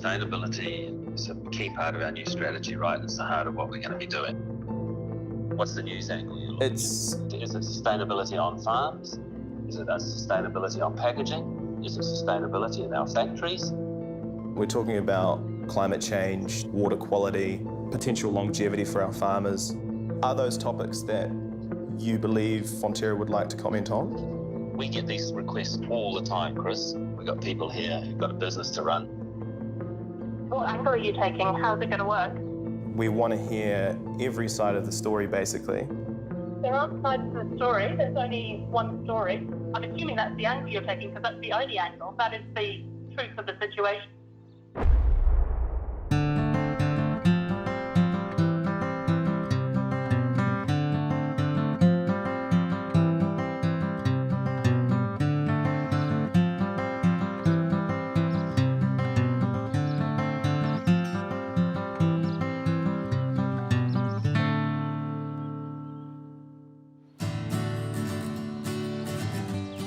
sustainability is a key part of our new strategy, right? It's the heart of what we're going to be doing. What's the news angle you're looking at? Is it sustainability on farms? Is it a sustainability on packaging? Is it sustainability in our factories? We're talking about climate change, water quality, potential longevity for our farmers. Are those topics that you believe Fonterra would like to comment on? We get these requests all the time, Chris. We've got people here who've got a business to run. What angle are you taking? How's it going to work? We want to hear every side of the story, basically. There aren't sides to the story. There's only one story. I'm assuming that's the angle you're taking because that's the only angle. That is the truth of the situation.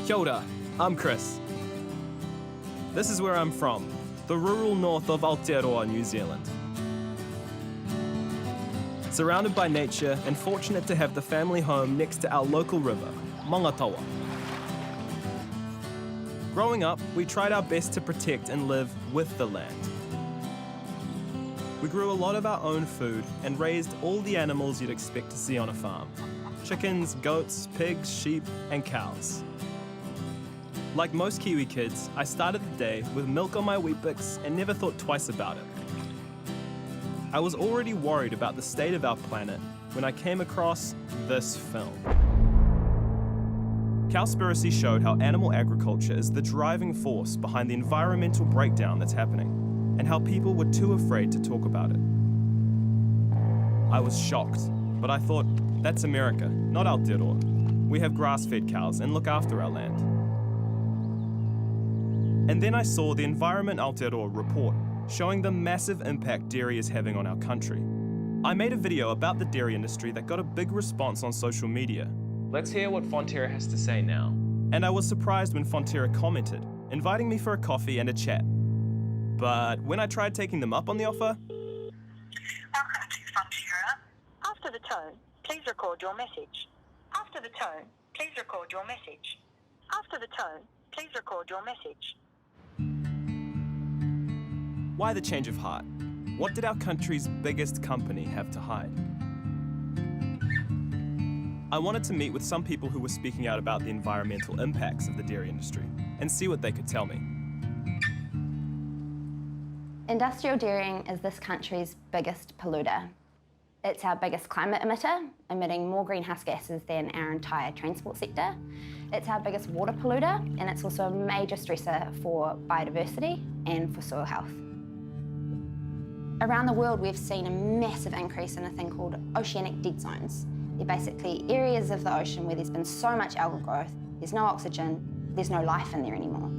Kia ora, I'm Chris. This is where I'm from, the rural north of Aotearoa, New Zealand. Surrounded by nature and fortunate to have the family home next to our local river, Mangatawa. Growing up, we tried our best to protect and live with the land. We grew a lot of our own food and raised all the animals you'd expect to see on a farm. Chickens, goats, pigs, sheep, and cows. Like most Kiwi kids, I started the day with milk on my Weet-Bix and never thought twice about it. I was already worried about the state of our planet when I came across this film. Cowspiracy showed how animal agriculture is the driving force behind the environmental breakdown that's happening, and how people were too afraid to talk about it. I was shocked, but I thought, that's America, not Aotearoa. We have grass-fed cows and look after our land. And then I saw the Environment Aotearoa report, showing the massive impact dairy is having on our country. I made a video about the dairy industry that got a big response on social media. Let's hear what Fonterra has to say now. And I was surprised when Fonterra commented, inviting me for a coffee and a chat. But when I tried taking them up on the offer... Welcome to Fonterra. After the tone, please record your message. After the tone, please record your message. After the tone, please record your message. Why the change of heart? What did our country's biggest company have to hide? I wanted to meet with some people who were speaking out about the environmental impacts of the dairy industry and see what they could tell me. Industrial dairying is this country's biggest polluter. It's our biggest climate emitter, emitting more greenhouse gases than our entire transport sector. It's our biggest water polluter, and it's also a major stressor for biodiversity and for soil health. Around the world, we've seen a massive increase in a thing called oceanic dead zones. They're basically areas of the ocean where there's been so much algal growth, there's no oxygen, there's no life in there anymore.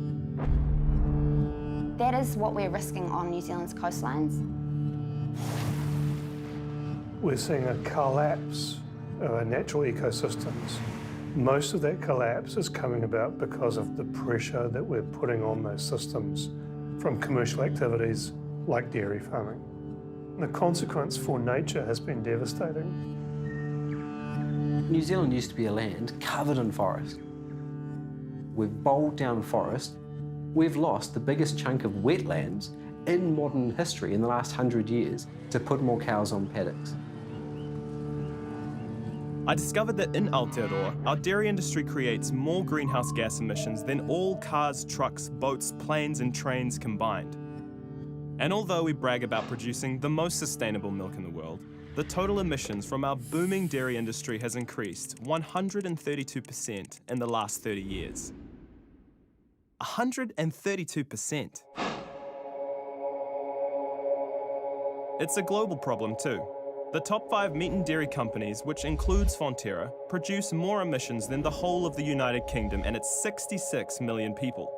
That is what we're risking on New Zealand's coastlines. We're seeing a collapse of our natural ecosystems. Most of that collapse is coming about because of the pressure that we're putting on those systems from commercial activities like dairy farming. The consequence for nature has been devastating. New Zealand used to be a land covered in forest. We've bowled down forest. We've lost the biggest chunk of wetlands in modern history in the last 100 years to put more cows on paddocks. I discovered that in Aotearoa, our dairy industry creates more greenhouse gas emissions than all cars, trucks, boats, planes and trains combined. And although we brag about producing the most sustainable milk in the world, the total emissions from our booming dairy industry has increased 132% in the last 30 years. 132%. It's a global problem too. The top 5 meat and dairy companies, which includes Fonterra, produce more emissions than the whole of the United Kingdom and its 66 million people.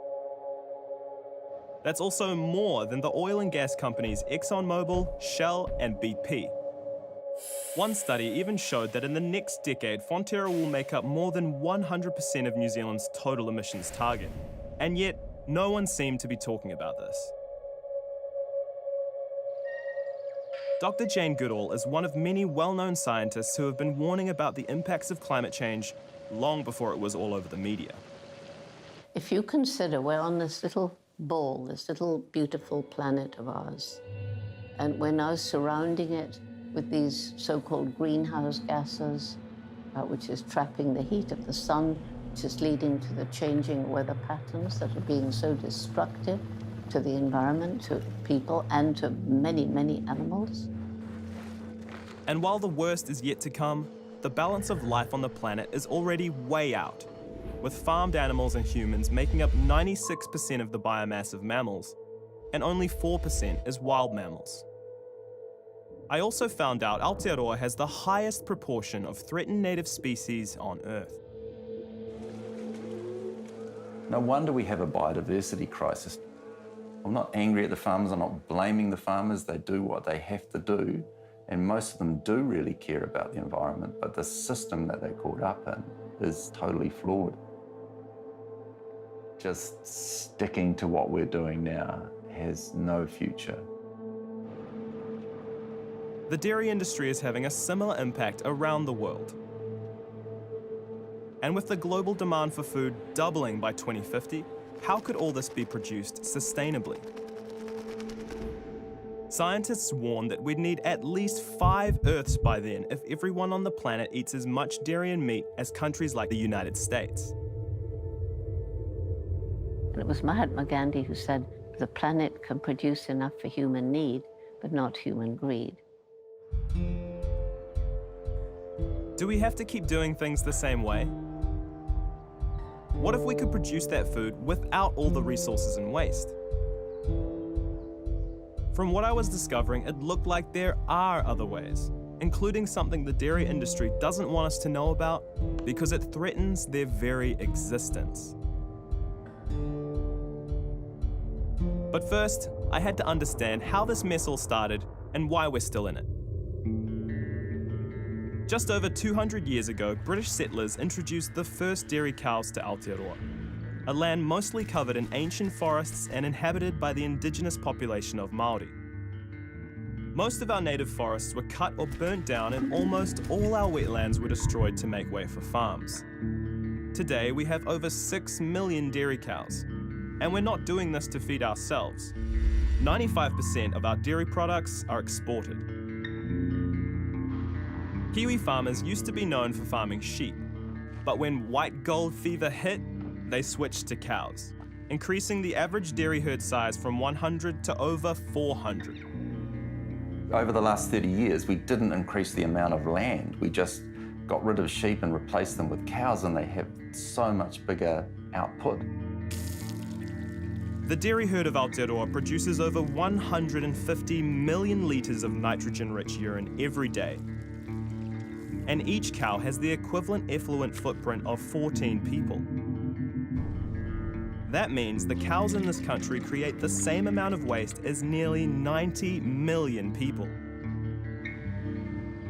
That's also more than the oil and gas companies ExxonMobil, Shell and BP. One study even showed that in the next decade, Fonterra will make up more than 100% of New Zealand's total emissions target. And yet, no one seemed to be talking about this. Dr. Jane Goodall is one of many well-known scientists who have been warning about the impacts of climate change long before it was all over the media. If you consider we're on this little ball, this little beautiful planet of ours, and we're now surrounding it with these so-called greenhouse gases, which is trapping the heat of the sun, which is leading to the changing weather patterns that are being so destructive to the environment, to people, and to many, many animals. And while the worst is yet to come, the balance of life on the planet is already way out, with farmed animals and humans making up 96% of the biomass of mammals, and only 4% is wild mammals. I also found out Aotearoa has the highest proportion of threatened native species on Earth. No wonder we have a biodiversity crisis. I'm not angry at the farmers, I'm not blaming the farmers. They do what they have to do, and most of them do really care about the environment, but the system that they're caught up in is totally flawed. Just sticking to what we're doing now has no future. The dairy industry is having a similar impact around the world. And with the global demand for food doubling by 2050, how could all this be produced sustainably? Scientists warn that we'd need at least 5 Earths by then if everyone on the planet eats as much dairy and meat as countries like the United States. And it was Mahatma Gandhi who said, the planet can produce enough for human need, but not human greed. Do we have to keep doing things the same way? What if we could produce that food without all the resources and waste? From what I was discovering, it looked like there are other ways, including something the dairy industry doesn't want us to know about because it threatens their very existence. But first, I had to understand how this mess all started and why we're still in it. Just over 200 years ago, British settlers introduced the first dairy cows to Aotearoa, a land mostly covered in ancient forests and inhabited by the indigenous population of Māori. Most of our native forests were cut or burnt down, and almost all our wetlands were destroyed to make way for farms. Today, we have over 6 million dairy cows, and we're not doing this to feed ourselves. 95% of our dairy products are exported. Kiwi farmers used to be known for farming sheep, but when white gold fever hit, they switched to cows, increasing the average dairy herd size from 100 to over 400. Over the last 30 years, we didn't increase the amount of land. We just got rid of sheep and replaced them with cows, and they have so much bigger output. The dairy herd of Aotearoa produces over 150 million litres of nitrogen-rich urine every day. And each cow has the equivalent effluent footprint of 14 people. That means the cows in this country create the same amount of waste as nearly 90 million people.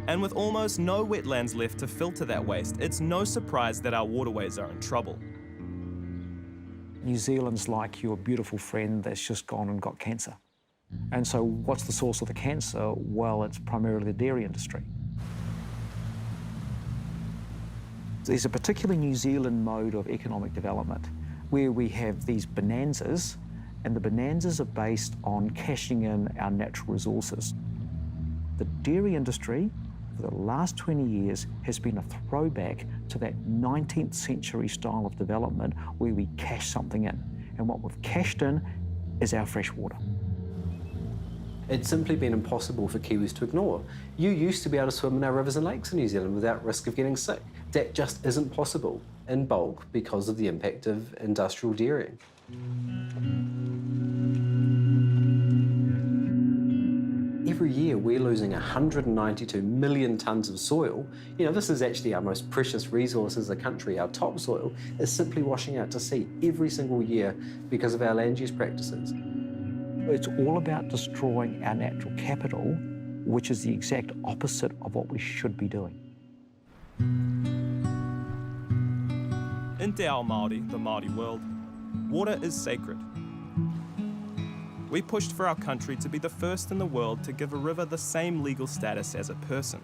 And with almost no wetlands left to filter that waste, it's no surprise that our waterways are in trouble. New Zealand's like your beautiful friend that's just gone and got cancer. And so what's the source of the cancer? Well, it's primarily the dairy industry. There's a particular New Zealand mode of economic development where we have these bonanzas, and the bonanzas are based on cashing in our natural resources. The dairy industry for the last 20 years has been a throwback to that 19th century style of development where we cash something in. And what we've cashed in is our fresh water. It's simply been impossible for Kiwis to ignore. You used to be able to swim in our rivers and lakes in New Zealand without risk of getting sick. That just isn't possible in bulk because of the impact of industrial dairying. Every year we're losing 192 million tonnes of soil. You know, this is actually our most precious resource as a country. Our topsoil is simply washing out to sea every single year because of our land use practices. It's all about destroying our natural capital, which is the exact opposite of what we should be doing. In Te Ao Māori, the Māori world, water is sacred. we pushed for our country to be the first in the world to give a river the same legal status as a person.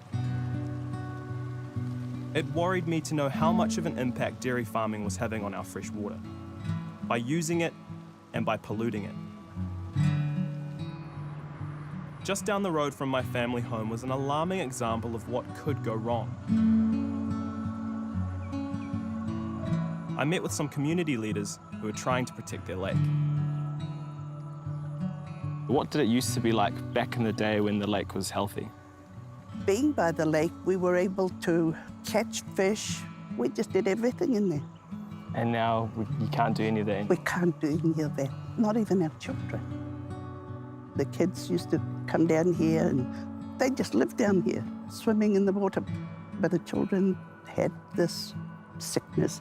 It worried me to know how much of an impact dairy farming was having on our fresh water, by using it and by polluting it. Just down the road from my family home was an alarming example of what could go wrong. I met with some community leaders who were trying to protect their lake. What did it used to be like back in the day when the lake was healthy? Being by the lake, we were able to catch fish. We just did everything in there. And now you can't do any of that? We can't do any of that, not even our children. The kids used to come down here and they just lived down here, swimming in the water. But the children had this sickness.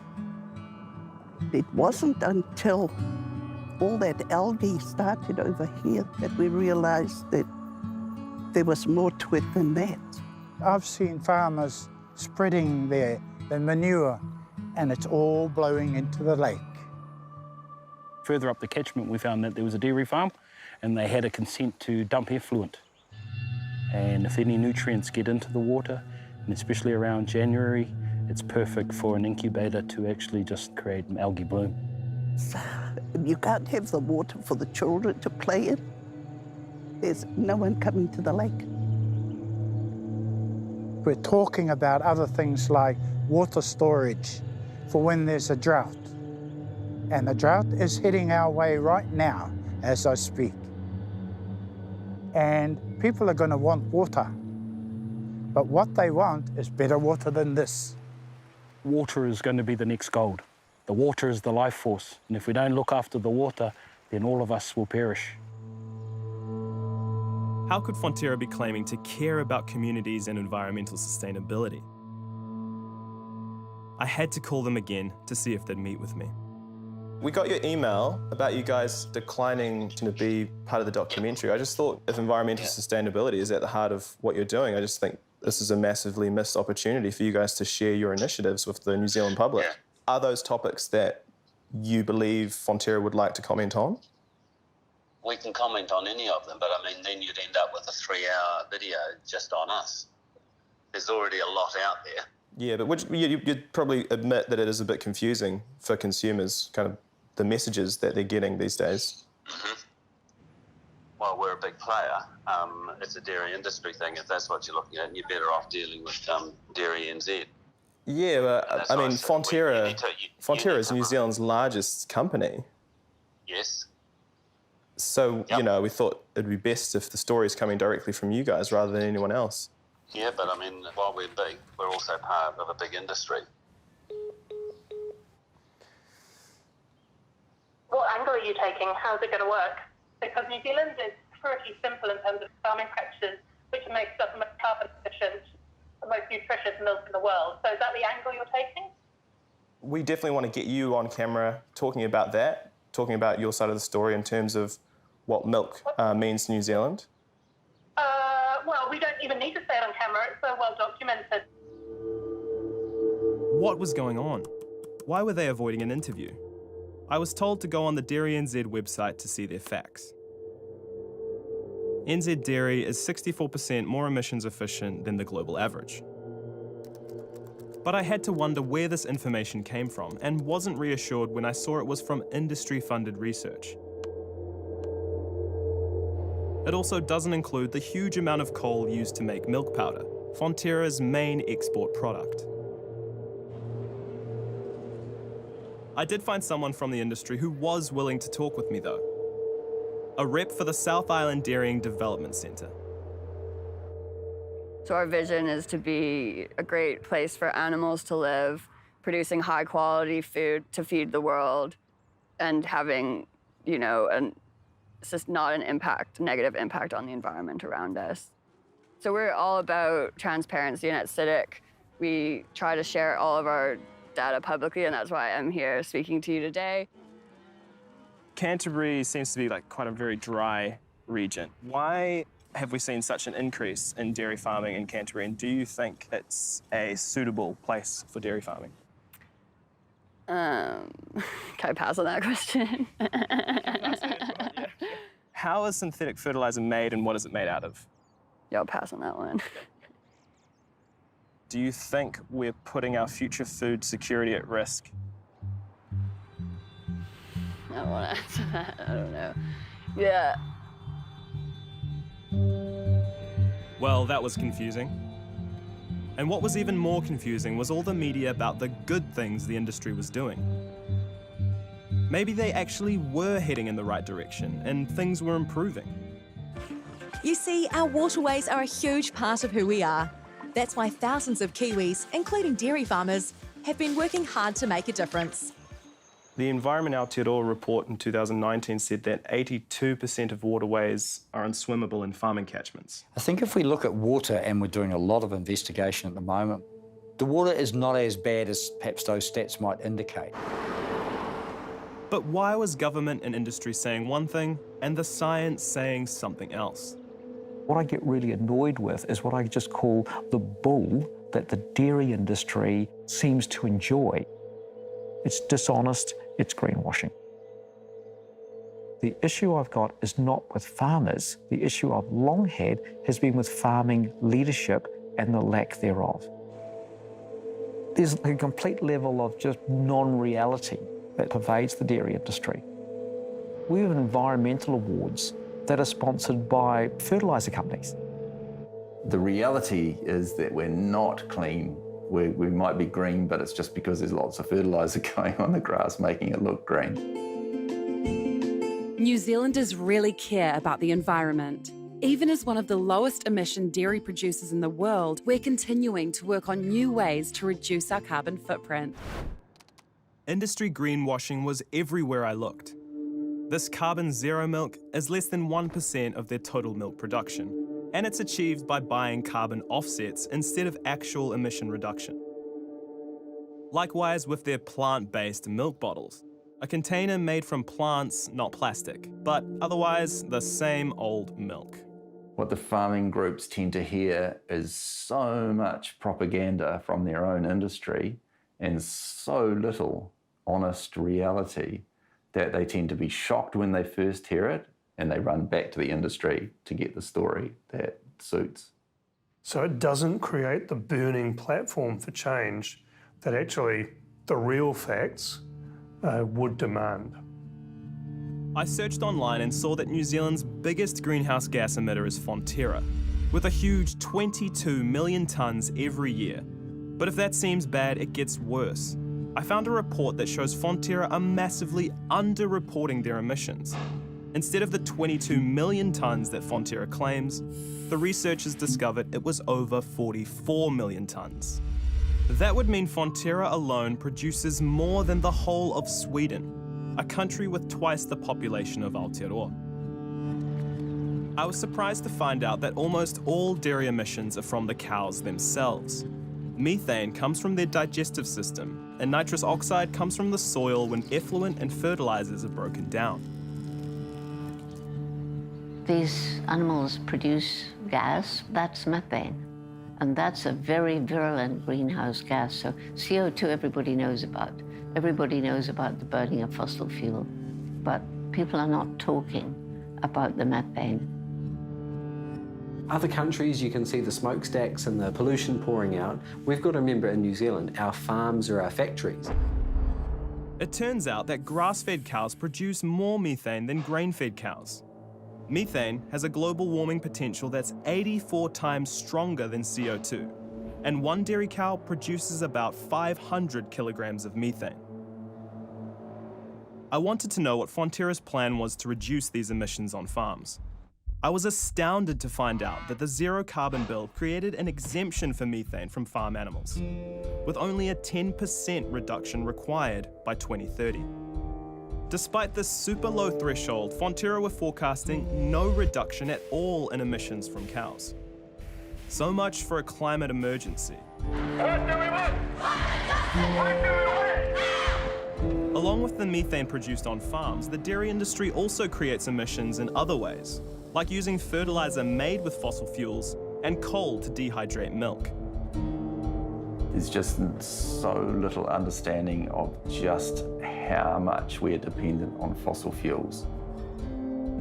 It wasn't until all that algae started over here that we realised that there was more to it than that. I've seen farmers spreading their manure and it's all blowing into the lake. Further up the catchment, we found that there was a dairy farm and they had a consent to dump effluent. And if any nutrients get into the water, and especially around January, it's perfect for an incubator to actually just create an algae bloom. You can't have the water for the children to play in. There's no one coming to the lake. We're talking about other things like water storage for when there's a drought. And the drought is heading our way right now as I speak. And people are going to want water. But what they want is better water than this. Water is going to be the next gold. The water is the life force. And if we don't look after the water, then all of us will perish. How could Fonterra be claiming to care about communities and environmental sustainability? I had to call them again to see if they'd meet with me. We got your email about you guys declining to be part of the documentary. I just thought if environmental sustainability is at the heart of what you're doing, I just think this is a massively missed opportunity for you guys to share your initiatives with the New Zealand public. Are those topics that you believe Fonterra would like to comment on? We can comment on any of them, but I mean, then you'd end up with a 3-hour video just on us. There's already a lot out there. Yeah, but you'd probably admit that it is a bit confusing for consumers, kind of the messages that they're getting these days. Mm-hmm. Well, we're a big player. It's a dairy industry thing. If that's what you're looking at, and you're better off dealing with Dairy NZ. Yeah, but I mean, Fonterra is New Zealand's largest company. Yes. So, you know, we thought it'd be best if the story's coming directly from you guys rather than anyone else. Yeah, but I mean, while we're big, we're also part of a big industry. What angle are you taking? How's it going to work? Because New Zealand is pretty simple in terms of farming practices, which makes up the most carbon efficient, the most nutritious milk in the world. So is that the angle you're taking? We definitely want to get you on camera talking about that, talking about your side of the story in terms of what milk means to New Zealand. Well, we don't even need to say it on camera. It's so well documented. What was going on? Why were they avoiding an interview? I was told to go on the Dairy NZ website to see their facts. NZ Dairy is 64% more emissions efficient than the global average. But I had to wonder where this information came from and wasn't reassured when I saw it was from industry-funded research. It also doesn't include the huge amount of coal used to make milk powder, Fonterra's main export product. I did find someone from the industry who was willing to talk with me though. A rep for the South Island Dairying Development Centre. So our vision is to be a great place for animals to live, producing high quality food to feed the world, and having, you know, it's just not an negative impact on the environment around us. So we're all about transparency, and at CITIC, we try to share all of our data publicly, and that's why I'm here speaking to you today. Canterbury seems to be like quite a very dry region. Why have we seen such an increase in dairy farming in Canterbury, and do you think it's a suitable place for dairy farming? Can I pass on that question? how is synthetic fertilizer made and what is it made out of? Yeah, I'll pass on that one. Do you think we're putting our future food security at risk? I don't want to answer that. I don't know. Yeah. Well, that was confusing. And what was even more confusing was all the media about the good things the industry was doing. Maybe they actually were heading in the right direction and things were improving. You see, our waterways are a huge part of who we are. That's why thousands of Kiwis, including dairy farmers, have been working hard to make a difference. The Environment Aotearoa report in 2019 said that 82% of waterways are unswimmable in farming catchments. I think if we look at water, and we're doing a lot of investigation at the moment, the water is not as bad as perhaps those stats might indicate. But why was government and industry saying one thing and the science saying something else? What I get really annoyed with is what I just call the bull that the dairy industry seems to enjoy. It's dishonest, it's greenwashing. The issue I've got is not with farmers. The issue I've long had has been with farming leadership and the lack thereof. There's a complete level of just non-reality that pervades the dairy industry. We have environmental awards that are sponsored by fertiliser companies. The reality is that we're not clean. We might be green, but it's just because there's lots of fertiliser going on the grass making it look green. New Zealanders really care about the environment. Even as one of the lowest emission dairy producers in the world, we're continuing to work on new ways to reduce our carbon footprint. Industry greenwashing was everywhere I looked. This carbon zero milk is less than 1% of their total milk production, and it's achieved by buying carbon offsets instead of actual emission reduction. Likewise with their plant-based milk bottles, a container made from plants, not plastic, but otherwise the same old milk. What the farming groups tend to hear is so much propaganda from their own industry and so little honest reality that they tend to be shocked when they first hear it and they run back to the industry to get the story that suits. So it doesn't create the burning platform for change that actually the real facts would demand. I searched online and saw that New Zealand's biggest greenhouse gas emitter is Fonterra, with a huge 22 million tonnes every year. But if that seems bad, it gets worse. I found a report that shows Fonterra are massively underreporting their emissions. Instead of the 22 million tonnes that Fonterra claims, the researchers discovered it was over 44 million tonnes. That would mean Fonterra alone produces more than the whole of Sweden, a country with twice the population of Aotearoa. I was surprised to find out that almost all dairy emissions are from the cows themselves. Methane comes from their digestive system, and nitrous oxide comes from the soil when effluent and fertilizers are broken down. These animals produce gas, that's methane. And that's a very virulent greenhouse gas. So CO2 everybody knows about. Everybody knows about the burning of fossil fuel. But people are not talking about the methane. Other countries, you can see the smokestacks and the pollution pouring out. We've got to remember in New Zealand, our farms are our factories. It turns out that grass-fed cows produce more methane than grain-fed cows. Methane has a global warming potential that's 84 times stronger than CO2, and one dairy cow produces about 500 kilograms of methane. I wanted to know what Fonterra's plan was to reduce these emissions on farms. I was astounded to find out that the zero carbon bill created an exemption for methane from farm animals, with only a 10% reduction required by 2030. Despite this super low threshold, Fonterra were forecasting no reduction at all in emissions from cows. So much for a climate emergency. Along with the methane produced on farms, the dairy industry also creates emissions in other ways, like using fertilizer made with fossil fuels and coal to dehydrate milk. There's just so little understanding of just how much we're dependent on fossil fuels.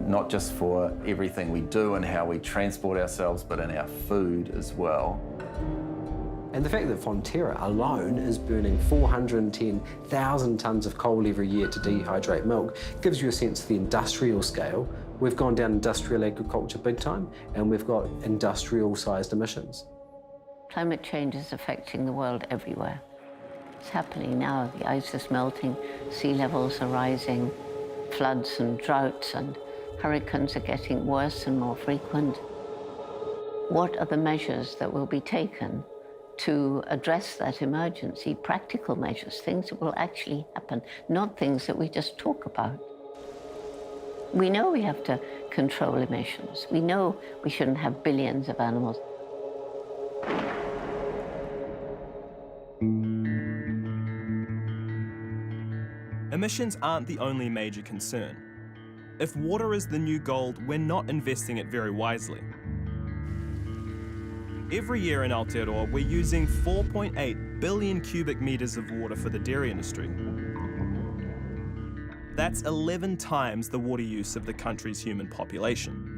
not just for everything we do and how we transport ourselves, but in our food as well. And the fact that Fonterra alone is burning 410,000 tonnes of coal every year to dehydrate milk gives you a sense of the industrial scale. We've gone down industrial agriculture big time, and we've got industrial-sized emissions. Climate change is affecting the world everywhere. It's happening now. The ice is melting, sea levels are rising, floods and droughts and hurricanes are getting worse and more frequent. What are the measures that will be taken to address that emergency? Practical measures, things that will actually happen, not things that we just talk about. We know we have to control emissions. We know we shouldn't have billions of animals. Emissions aren't the only major concern. If water is the new gold, we're not investing it very wisely. Every year in Aotearoa, we're using 4.8 billion cubic metres of water for the dairy industry. That's 11 times the water use of the country's human population.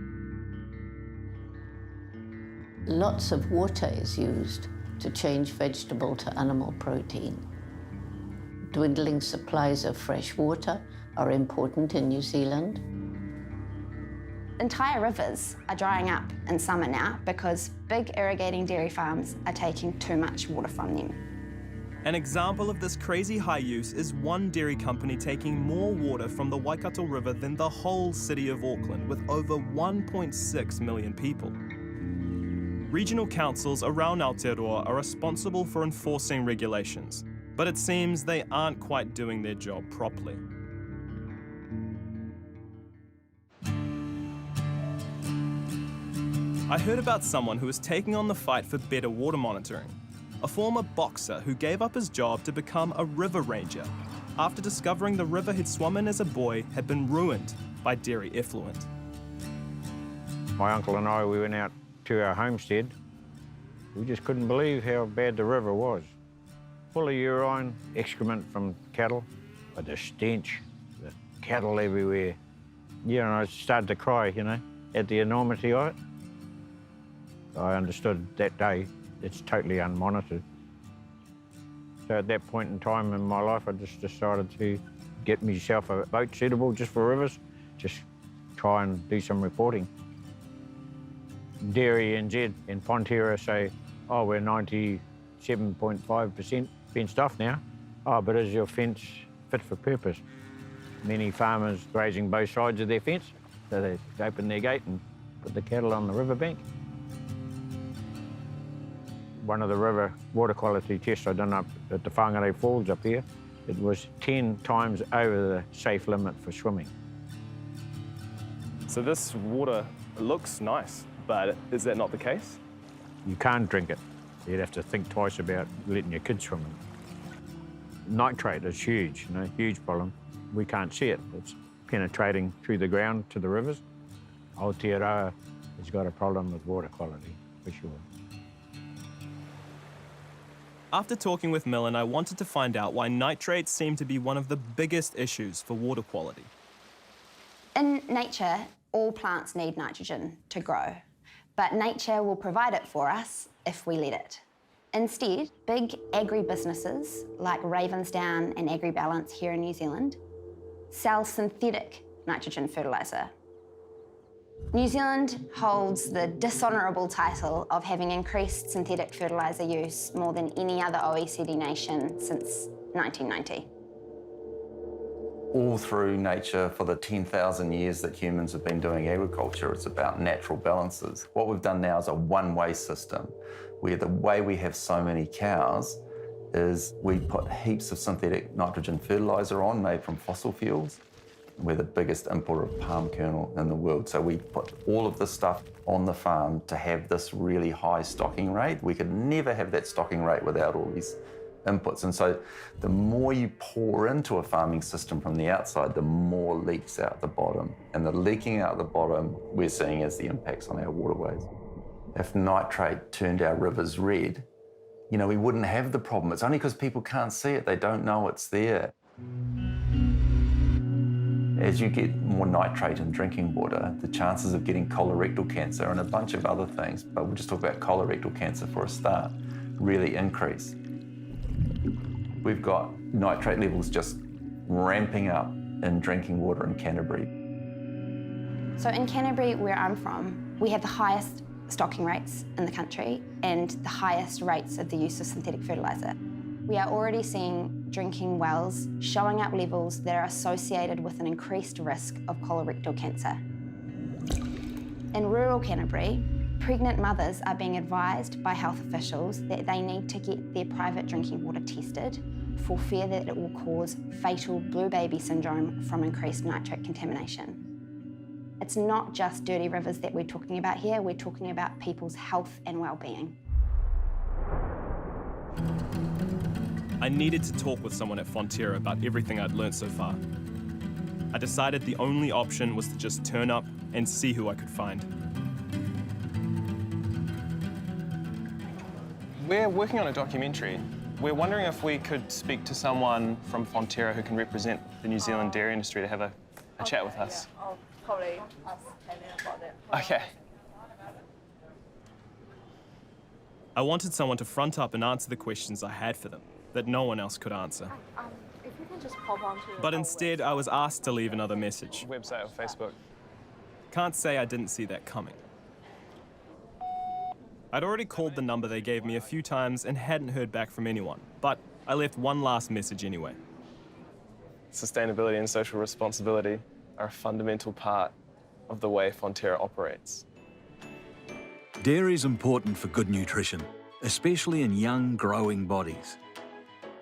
Lots of water is used to change vegetable to animal protein. Dwindling supplies of fresh water are important in New Zealand. Entire rivers are drying up in summer now because big irrigating dairy farms are taking too much water from them. An example of this crazy high use is one dairy company taking more water from the Waikato River than the whole city of Auckland, with over 1.6 million people. Regional councils around Aotearoa are responsible for enforcing regulations, but it seems they aren't quite doing their job properly. I heard about someone who is taking on the fight for better water monitoring. A former boxer who gave up his job to become a river ranger after discovering the river he'd swum in as a boy had been ruined by dairy effluent. My uncle and I, we went out to our homestead. We just couldn't believe how bad the river was. Full of urine, excrement from cattle, but the stench, the cattle everywhere. Yeah, and I started to cry, you know, at the enormity of it. I understood that day it's totally unmonitored. So at that point in time in my life, I just decided to get myself a boat suitable just for rivers, just try and do some reporting. Dairy NZ and Fonterra say, oh, we're 97.5% fenced off now. Oh, but is your fence fit for purpose? Many farmers grazing both sides of their fence, so they open their gate and put the cattle on the riverbank. One of the river water quality tests I done up at the Whangarei Falls up here, it was 10 times over the safe limit for swimming. So this water looks nice, but is that not the case? You can't drink it. You'd have to think twice about letting your kids swim in it. Nitrate is huge, you know, huge problem. We can't see it. It's penetrating through the ground to the rivers. Aotearoa has got a problem with water quality, for sure. After talking with Millen, I wanted to find out why nitrates seem to be one of the biggest issues for water quality. In nature, all plants need nitrogen to grow, but nature will provide it for us if we let it. Instead, big agri-businesses like Ravensdown and AgriBalance here in New Zealand sell synthetic nitrogen fertiliser. New Zealand holds the dishonourable title of having increased synthetic fertiliser use more than any other OECD nation since 1990. All through nature, for the 10,000 years that humans have been doing agriculture, it's about natural balances. What we've done now is a one-way system, where the way we have so many cows is we put heaps of synthetic nitrogen fertiliser on made from fossil fuels. We're the biggest importer of palm kernel in the world. So we put all of this stuff on the farm to have this really high stocking rate. We could never have that stocking rate without all these inputs. And so the more you pour into a farming system from the outside, the more leaks out the bottom. And the leaking out the bottom we're seeing as the impacts on our waterways. If nitrate turned our rivers red, you know, we wouldn't have the problem. It's only because people can't see it. They don't know it's there. As you get more nitrate in drinking water, the chances of getting colorectal cancer and a bunch of other things, but we'll just talk about colorectal cancer for a start, really increase. We've got nitrate levels just ramping up in drinking water in Canterbury. So in Canterbury, where I'm from, we have the highest stocking rates in the country and the highest rates of the use of synthetic fertiliser. We are already seeing drinking wells showing up levels that are associated with an increased risk of colorectal cancer. In rural Canterbury, pregnant mothers are being advised by health officials that they need to get their private drinking water tested for fear that it will cause fatal blue baby syndrome from increased nitrate contamination. It's not just dirty rivers that we're talking about here, we're talking about people's health and well-being. I needed to talk with someone at Fonterra about everything I'd learned so far. I decided the only option was to just turn up and see who I could find. We're working on a documentary. We're wondering if we could speak to someone from Fonterra who can represent the New Zealand dairy industry to have a chat with us. Yeah, I'll probably ask Taylor about that. Okay. I wanted someone to front up and answer the questions I had for them that no one else could answer. If you can just pop onto But instead, I was asked to leave another message. Website or Facebook. Can't say I didn't see that coming. I'd already called the number they gave me a few times and hadn't heard back from anyone, but I left one last message anyway. Sustainability and social responsibility are a fundamental part of the way Fonterra operates. Dairy is important for good nutrition, especially in young, growing bodies.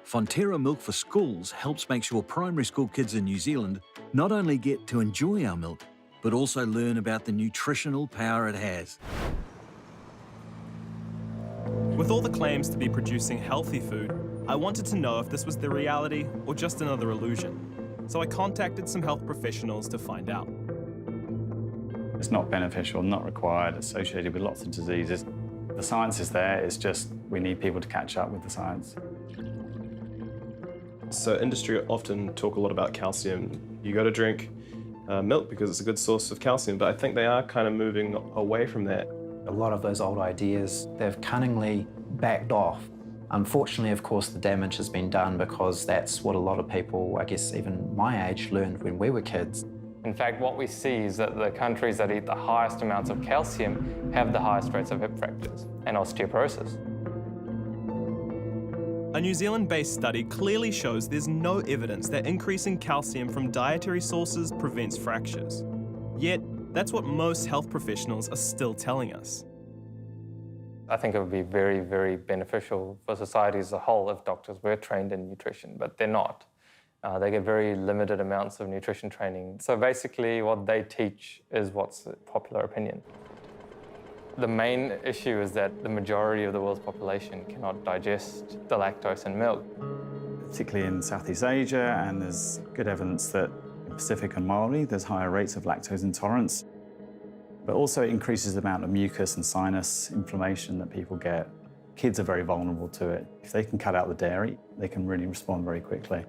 Fonterra Milk for Schools helps make sure primary school kids in New Zealand not only get to enjoy our milk, but also learn about the nutritional power it has. With all the claims to be producing healthy food, I wanted to know if this was the reality or just another illusion. So I contacted some health professionals to find out. It's not beneficial, not required, associated with lots of diseases. The science is there, it's just we need people to catch up with the science. So industry often talk a lot about calcium. You got to drink milk because it's a good source of calcium, but I think they are kind of moving away from that. A lot of those old ideas, they've cunningly backed off. Unfortunately, of course, the damage has been done because that's what a lot of people, I guess even my age, learned when we were kids. In fact, what we see is that the countries that eat the highest amounts of calcium have the highest rates of hip fractures and osteoporosis. A New Zealand-based study clearly shows there's no evidence that increasing calcium from dietary sources prevents fractures. Yet, that's what most health professionals are still telling us. I think it would be very, very beneficial for society as a whole if doctors were trained in nutrition, but they're not. They get very limited amounts of nutrition training. So basically what they teach is what's popular opinion. The main issue is that the majority of the world's population cannot digest the lactose in milk. Particularly in Southeast Asia, and there's good evidence that in Pacific and Maori, there's higher rates of lactose intolerance. But also it increases the amount of mucus and sinus inflammation that people get. Kids are very vulnerable to it. If they can cut out the dairy, they can really respond very quickly.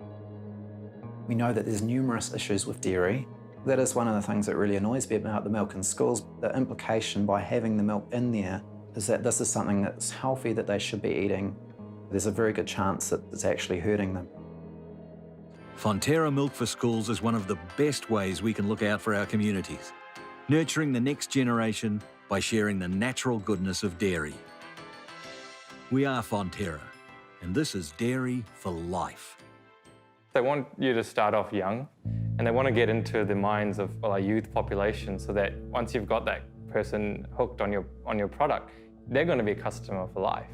We know that there's numerous issues with dairy. That is one of the things that really annoys me about the milk in schools. The implication by having the milk in there is that this is something that's healthy, that they should be eating. There's a very good chance that it's actually hurting them. Fonterra Milk for Schools is one of the best ways we can look out for our communities, nurturing the next generation by sharing the natural goodness of dairy. We are Fonterra, and this is Dairy for Life. They want you to start off young, and they want to get into the minds of a youth population so that once you've got that person hooked on your product, they're going to be a customer for life.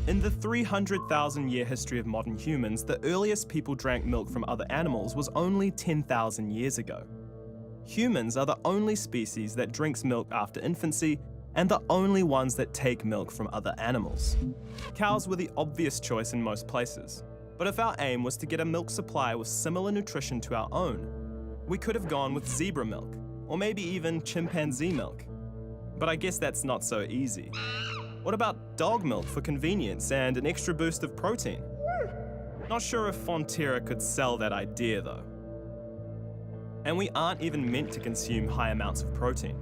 In the 300,000-year history of modern humans, the earliest people drank milk from other animals was only 10,000 years ago. Humans are the only species that drinks milk after infancy and the only ones that take milk from other animals. Cows were the obvious choice in most places. But if our aim was to get a milk supply with similar nutrition to our own, we could have gone with zebra milk, or maybe even chimpanzee milk. But I guess that's not so easy. What about dog milk for convenience and an extra boost of protein? Not sure if Fonterra could sell that idea though. And we aren't even meant to consume high amounts of protein.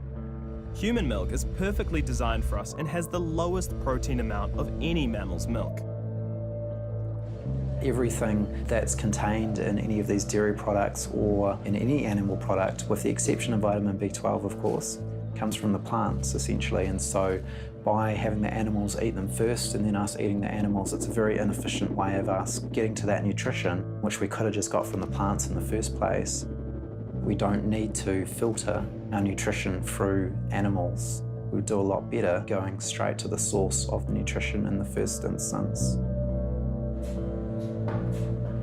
Human milk is perfectly designed for us and has the lowest protein amount of any mammal's milk. Everything that's contained in any of these dairy products or in any animal product, with the exception of vitamin B12, of course, comes from the plants, essentially. And so by having the animals eat them first and then us eating the animals, it's a very inefficient way of us getting to that nutrition, which we could have just got from the plants in the first place. We don't need to filter our nutrition through animals. We would do a lot better going straight to the source of the nutrition in the first instance.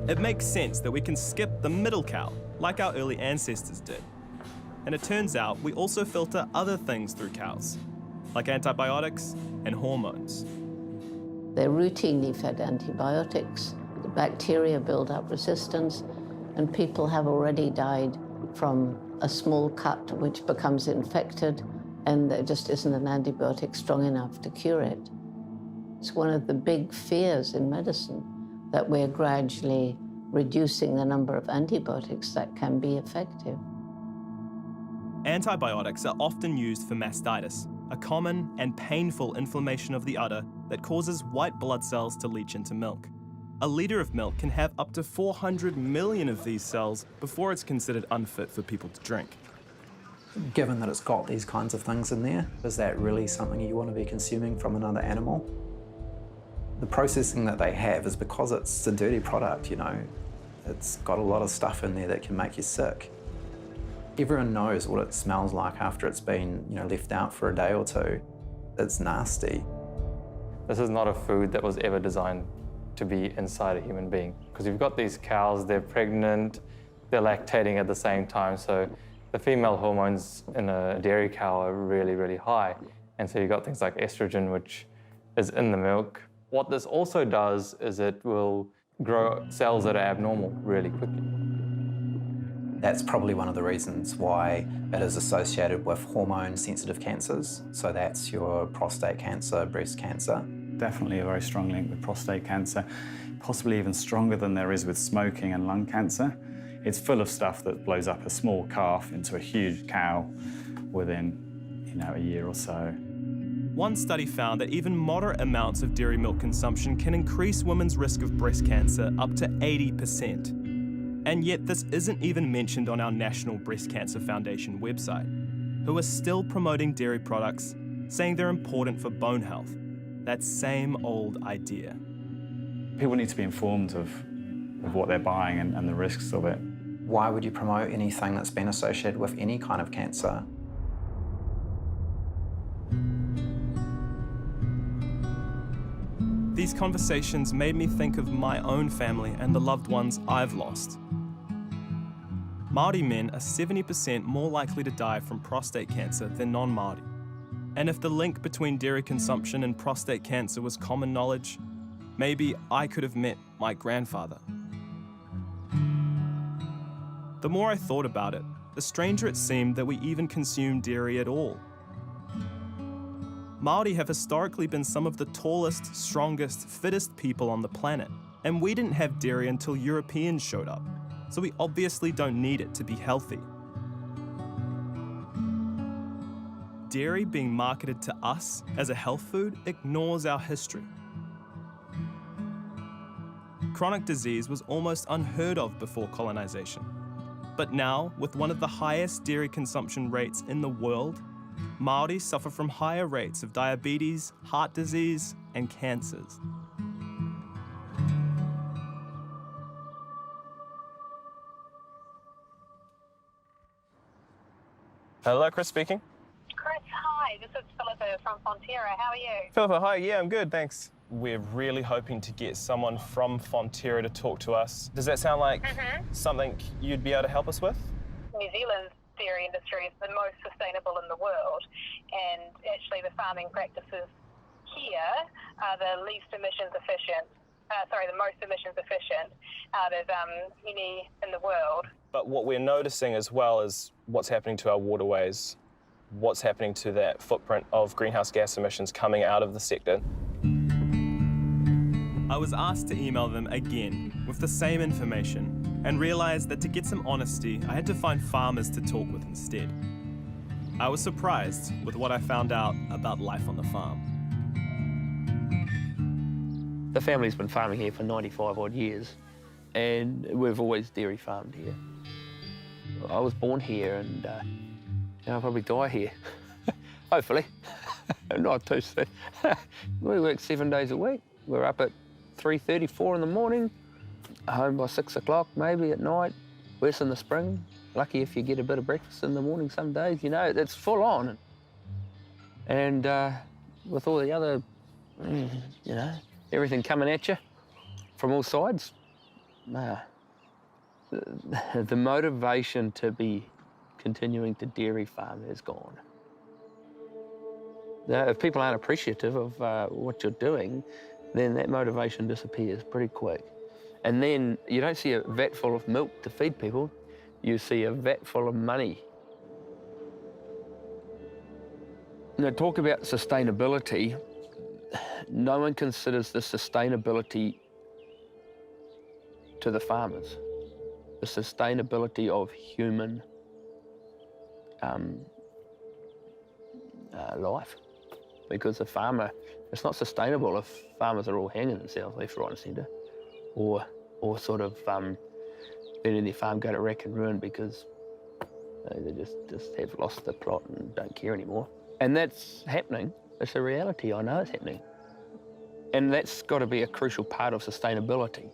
It makes sense that we can skip the middle cow, like our early ancestors did. And it turns out we also filter other things through cows, like antibiotics and hormones. They're routinely fed antibiotics. The bacteria build up resistance, and people have already died from a small cut which becomes infected, and there just isn't an antibiotic strong enough to cure it. It's one of the big fears in medicine, that we're gradually reducing the number of antibiotics that can be effective. Antibiotics are often used for mastitis, a common and painful inflammation of the udder that causes white blood cells to leach into milk. A litre of milk can have up to 400 million of these cells before it's considered unfit for people to drink. Given that it's got these kinds of things in there, is that really something you want to be consuming from another animal? The processing that they have is because it's a dirty product, you know. It's got a lot of stuff in there that can make you sick. Everyone knows what it smells like after it's been, left out for a day or two. It's nasty. This is not a food that was ever designed to be inside a human being. Because you've got these cows, they're pregnant, they're lactating at the same time, so the female hormones in a dairy cow are really, really high. And so you've got things like estrogen, which is in the milk. What this also does is it will grow cells that are abnormal really quickly. That's probably one of the reasons why it is associated with hormone-sensitive cancers. So that's your prostate cancer, breast cancer. Definitely a very strong link with prostate cancer, possibly even stronger than there is with smoking and lung cancer. It's full of stuff that blows up a small calf into a huge cow within, a year or so. One study found that even moderate amounts of dairy milk consumption can increase women's risk of breast cancer up to 80%. And yet this isn't even mentioned on our National Breast Cancer Foundation website, who are still promoting dairy products, saying they're important for bone health. That same old idea. People need to be informed of what they're buying and the risks of it. Why would you promote anything that's been associated with any kind of cancer? These conversations made me think of my own family and the loved ones I've lost. Māori men are 70% more likely to die from prostate cancer than non-Māori. And if the link between dairy consumption and prostate cancer was common knowledge, maybe I could have met my grandfather. The more I thought about it, the stranger it seemed that we even consume dairy at all. Māori have historically been some of the tallest, strongest, fittest people on the planet, and we didn't have dairy until Europeans showed up, so we obviously don't need it to be healthy. Dairy being marketed to us as a health food ignores our history. Chronic disease was almost unheard of before colonization, but now, with one of the highest dairy consumption rates in the world, Māori suffer from higher rates of diabetes, heart disease, and cancers. Hello, Chris speaking. Chris, hi. This is Philippa from Fonterra. How are you? Philippa, hi. Yeah, I'm good, thanks. We're really hoping to get someone from Fonterra to talk to us. Does that sound like something you'd be able to help us with? New Zealand's dairy industry is the most sustainable in the world, and actually the farming practices here are the least emissions efficient, the most emissions efficient out of any in the world. But what we're noticing as well is what's happening to our waterways, what's happening to that footprint of greenhouse gas emissions coming out of the sector. I was asked to email them again with the same information, and realised that to get some honesty, I had to find farmers to talk with instead. I was surprised with what I found out about life on the farm. The family's been farming here for 95 odd years, and we've always dairy farmed here. I was born here, and I'll probably die here. Hopefully. Not too soon. We work 7 days a week. We're up at 3:30, 4 in the morning, home by 6 o'clock, maybe at night, worse in the spring. Lucky if you get a bit of breakfast in the morning some days, you know, it's full on. And with all the other, you know, everything coming at you from all sides, the motivation to be continuing to dairy farm is gone. Now, if people aren't appreciative of what you're doing, then that motivation disappears pretty quick. And then you don't see a vat full of milk to feed people, you see a vat full of money. Now, talk about sustainability. No one considers the sustainability to the farmers, the sustainability of human life. Because the farmer, it's not sustainable if farmers are all hanging themselves left, right and centre, or sort of letting their farm go to wreck and ruin because they just have lost the plot and don't care anymore. And that's happening. It's a reality. I know it's happening. And that's got to be a crucial part of sustainability.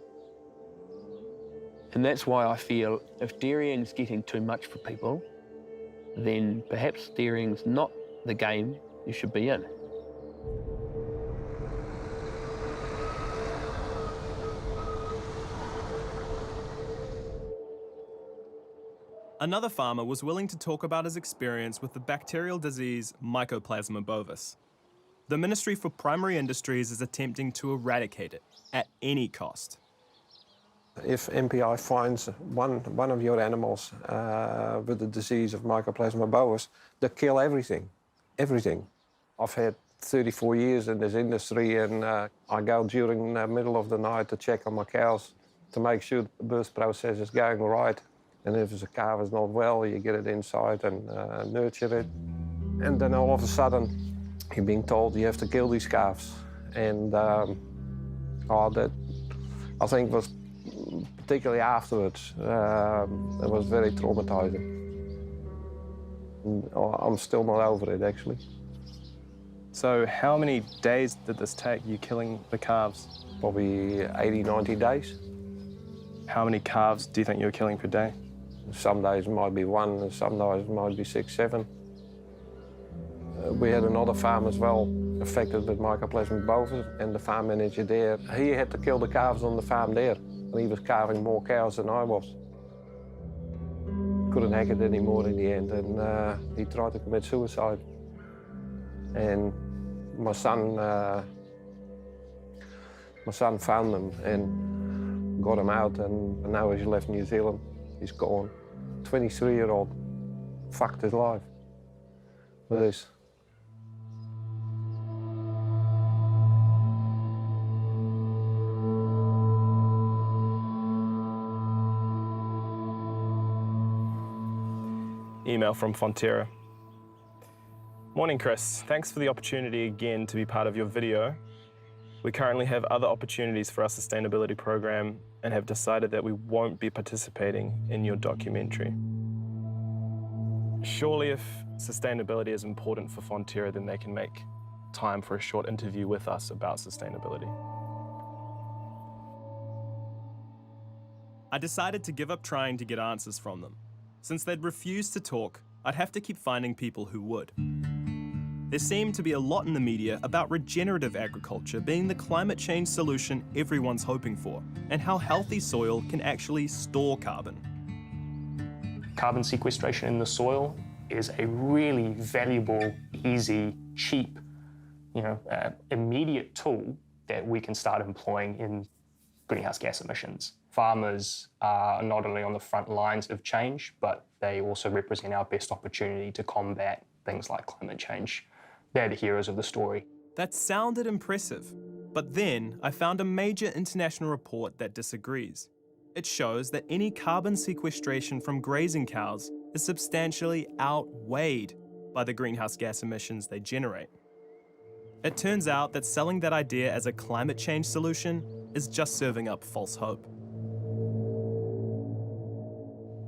And that's why I feel if dairying's getting too much for people, then perhaps dairying's not the game you should be in. Another farmer was willing to talk about his experience with the bacterial disease Mycoplasma bovis. The Ministry for Primary Industries is attempting to eradicate it at any cost. If MPI finds one of your animals with the disease of Mycoplasma bovis, they kill everything, everything. I've had 34 years in this industry, and I go during the middle of the night to check on my cows to make sure the birth process is going right. And if the calf is not well, you get it inside and nurture it. And then all of a sudden, you're being told you have to kill these calves. And that, I think, was particularly afterwards, it was very traumatizing. And I'm still not over it, actually. So how many days did this take, you killing the calves? Probably 80, 90 days. How many calves do you think you were killing per day? Some days it might be one, and some days it might be 6, 7. We had another farm as well affected with Mycoplasma bovis, and the farm manager there, he had to kill the calves on the farm there, and he was calving more cows than I was. Couldn't hack it anymore in the end, and he tried to commit suicide. And my son found him and got him out, and now he's left New Zealand. He's gone. 23-year-old fucked his life with this. Email from Fonterra. Morning, Chris. Thanks for the opportunity again to be part of your video. We currently have other opportunities for our sustainability program and have decided that we won't be participating in your documentary. Surely if sustainability is important for Fonterra, then they can make time for a short interview with us about sustainability. I decided to give up trying to get answers from them. Since they'd refused to talk, I'd have to keep finding people who would. There seemed to be a lot in the media about regenerative agriculture being the climate change solution everyone's hoping for, and how healthy soil can actually store carbon. Carbon sequestration in the soil is a really valuable, easy, cheap, immediate tool that we can start employing in greenhouse gas emissions. Farmers are not only on the front lines of change, but they also represent our best opportunity to combat things like climate change. They're the heroes of the story. That sounded impressive, but then I found a major international report that disagrees. It shows that any carbon sequestration from grazing cows is substantially outweighed by the greenhouse gas emissions they generate. It turns out that selling that idea as a climate change solution is just serving up false hope.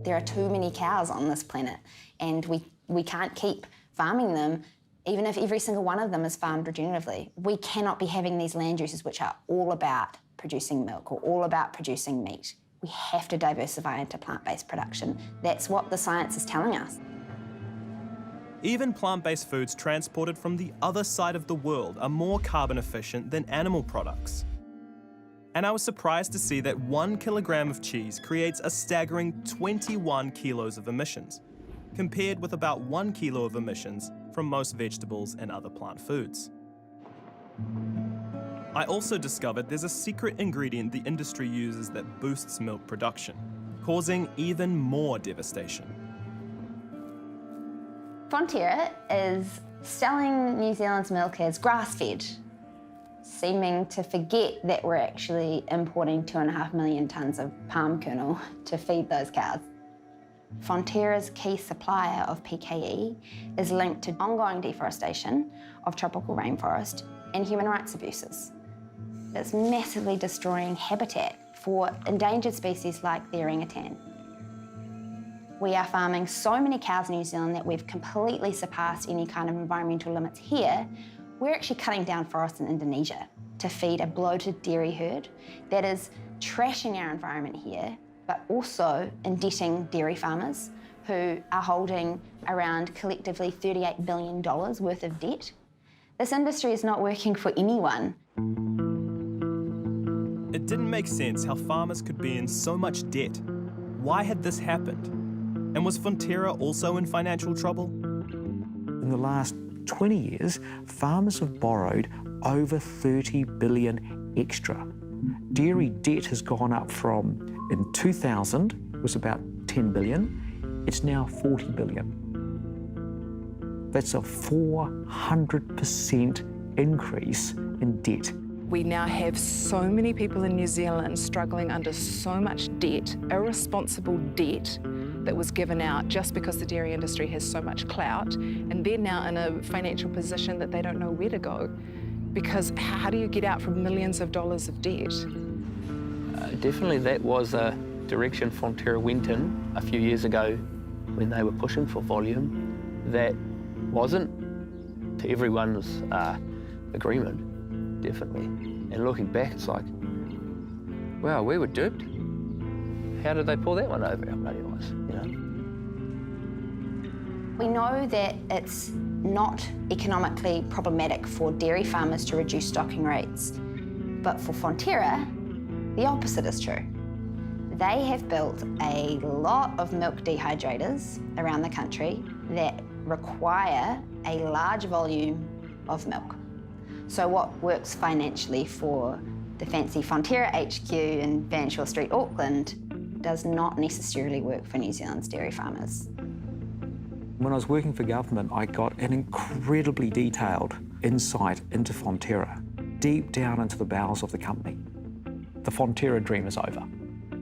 There are too many cows on this planet, and we can't keep farming them even if every single one of them is farmed regeneratively. We cannot be having these land uses which are all about producing milk or all about producing meat. We have to diversify into plant-based production. That's what the science is telling us. Even plant-based foods transported from the other side of the world are more carbon efficient than animal products. And I was surprised to see that 1 kilogram of cheese creates a staggering 21 kilos of emissions, compared with about 1 kilo of emissions from most vegetables and other plant foods. I also discovered there's a secret ingredient the industry uses that boosts milk production, causing even more devastation. Fonterra is selling New Zealand's milk as grass-fed, seeming to forget that we're actually importing 2.5 million tonnes of palm kernel to feed those cows. Fonterra's key supplier of PKE is linked to ongoing deforestation of tropical rainforest and human rights abuses. It's massively destroying habitat for endangered species like the orangutan. We are farming so many cows in New Zealand that we've completely surpassed any kind of environmental limits here. We're actually cutting down forests in Indonesia to feed a bloated dairy herd that is trashing our environment here, but also indebting dairy farmers who are holding around collectively $38 billion worth of debt. This industry is not working for anyone. It didn't make sense how farmers could be in so much debt. Why had this happened? And was Fonterra also in financial trouble? In the last 20 years, farmers have borrowed over 30 billion extra. Dairy debt has gone up from, in 2000, it was about 10 billion, it's now 40 billion. That's a 400% increase in debt. We now have so many people in New Zealand struggling under so much debt, irresponsible debt, that was given out just because the dairy industry has so much clout, and they're now in a financial position that they don't know where to go. Because how do you get out from millions of dollars of debt? Definitely that was a direction Fonterra went in a few years ago when they were pushing for volume. That wasn't to everyone's agreement, definitely. And looking back, it's like, wow, we were duped. How did they pull that one over our bloody eyes, you know? We know that it's not economically problematic for dairy farmers to reduce stocking rates, but for Fonterra, the opposite is true. They have built a lot of milk dehydrators around the country that require a large volume of milk. So what works financially for the fancy Fonterra HQ in Fanshawe Street, Auckland, does not necessarily work for New Zealand's dairy farmers. When I was working for government, I got an incredibly detailed insight into Fonterra, deep down into the bowels of the company. The Fonterra dream is over.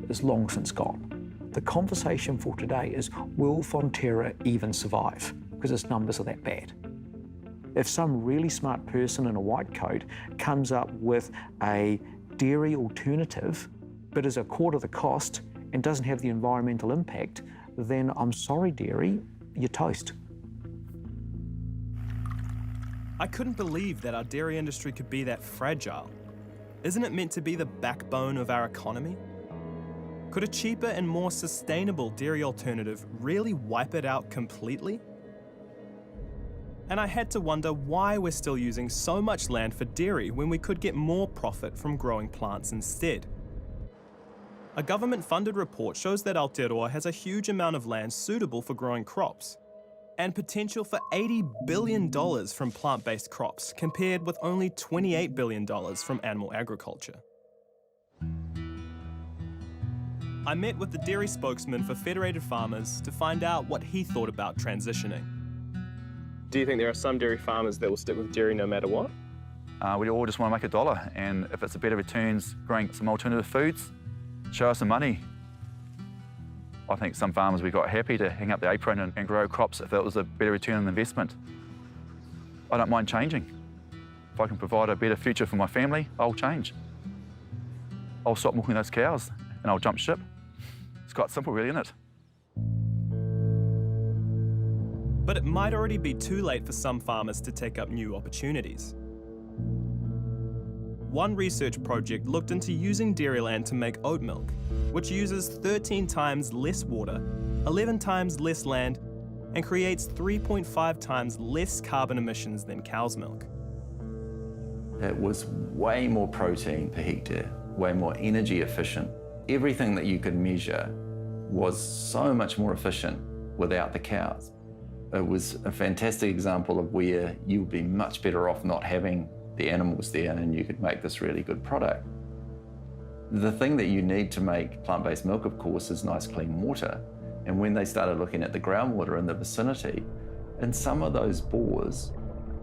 It's long since gone. The conversation for today is, will Fonterra even survive? Because its numbers are that bad. If some really smart person in a white coat comes up with a dairy alternative, but is a quarter the cost and doesn't have the environmental impact, then I'm sorry, dairy, you're toast. I couldn't believe that our dairy industry could be that fragile. Isn't it meant to be the backbone of our economy? Could a cheaper and more sustainable dairy alternative really wipe it out completely? And I had to wonder why we're still using so much land for dairy when we could get more profit from growing plants instead. A government-funded report shows that Aotearoa has a huge amount of land suitable for growing crops, and potential for $80 billion from plant-based crops, compared with only $28 billion from animal agriculture. I met with the dairy spokesman for Federated Farmers to find out what he thought about transitioning. Do you think there are some dairy farmers that will stick with dairy no matter what? We all just want to make a dollar, and if it's a better returns growing some alternative foods, show us some money. I think some farmers we got happy to hang up the apron and grow crops if it was a better return on investment. I don't mind changing. If I can provide a better future for my family, I'll change. I'll stop milking those cows and I'll jump ship. It's quite simple really, isn't it? But it might already be too late for some farmers to take up new opportunities. One research project looked into using dairy land to make oat milk, which uses 13 times less water, 11 times less land, and creates 3.5 times less carbon emissions than cow's milk. It was way more protein per hectare, way more energy efficient. Everything that you could measure was so much more efficient without the cows. It was a fantastic example of where you would be much better off not having the animals there and you could make this really good product. The thing that you need to make plant-based milk, of course, is nice clean water. And when they started looking at the groundwater in the vicinity, in some of those bores,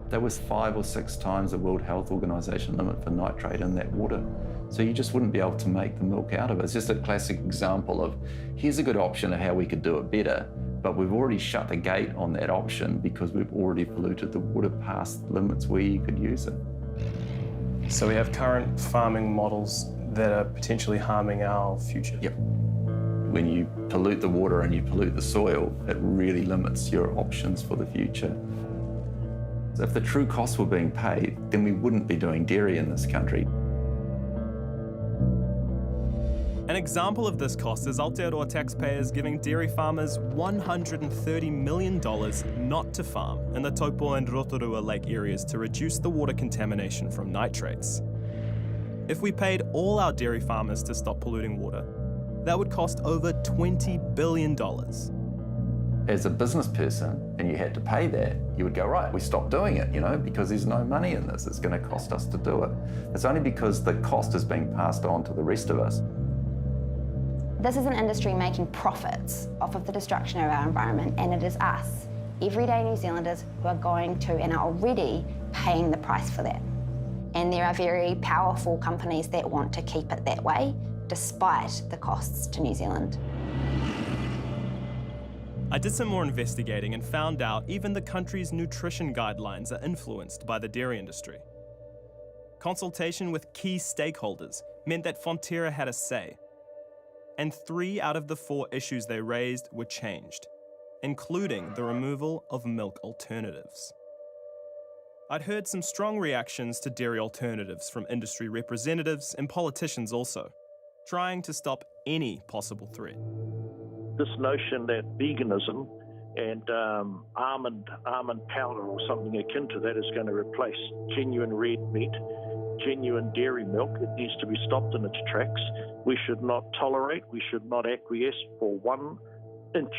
there was 5 or 6 times the World Health Organization limit for nitrate in that water. So you just wouldn't be able to make the milk out of it. It's just a classic example of, here's a good option of how we could do it better, but we've already shut the gate on that option because we've already polluted the water past limits where you could use it. So we have current farming models that are potentially harming our future. Yep. When you pollute the water and you pollute the soil, it really limits your options for the future. If the true costs were being paid, then we wouldn't be doing dairy in this country. An example of this cost is Aotearoa taxpayers giving dairy farmers $130 million not to farm in the Taupo and Rotorua lake areas to reduce the water contamination from nitrates. If we paid all our dairy farmers to stop polluting water, that would cost over $20 billion. As a business person, and you had to pay that, you would go, right, we stop doing it, because there's no money in this. It's going to cost us to do it. It's only because the cost is being passed on to the rest of us. This is an industry making profits off of the destruction of our environment, and it is us, everyday New Zealanders, who are going to and are already paying the price for that. And there are very powerful companies that want to keep it that way, despite the costs to New Zealand. I did some more investigating and found out even the country's nutrition guidelines are influenced by the dairy industry. Consultation with key stakeholders meant that Fonterra had a say, and 3 out of the 4 issues they raised were changed, including the removal of milk alternatives. I'd heard some strong reactions to dairy alternatives from industry representatives and politicians also, trying to stop any possible threat. This notion that veganism and almond powder or something akin to that is going to replace genuine red meat, genuine dairy milk, it needs to be stopped in its tracks. We should not tolerate, we should not acquiesce for 1 inch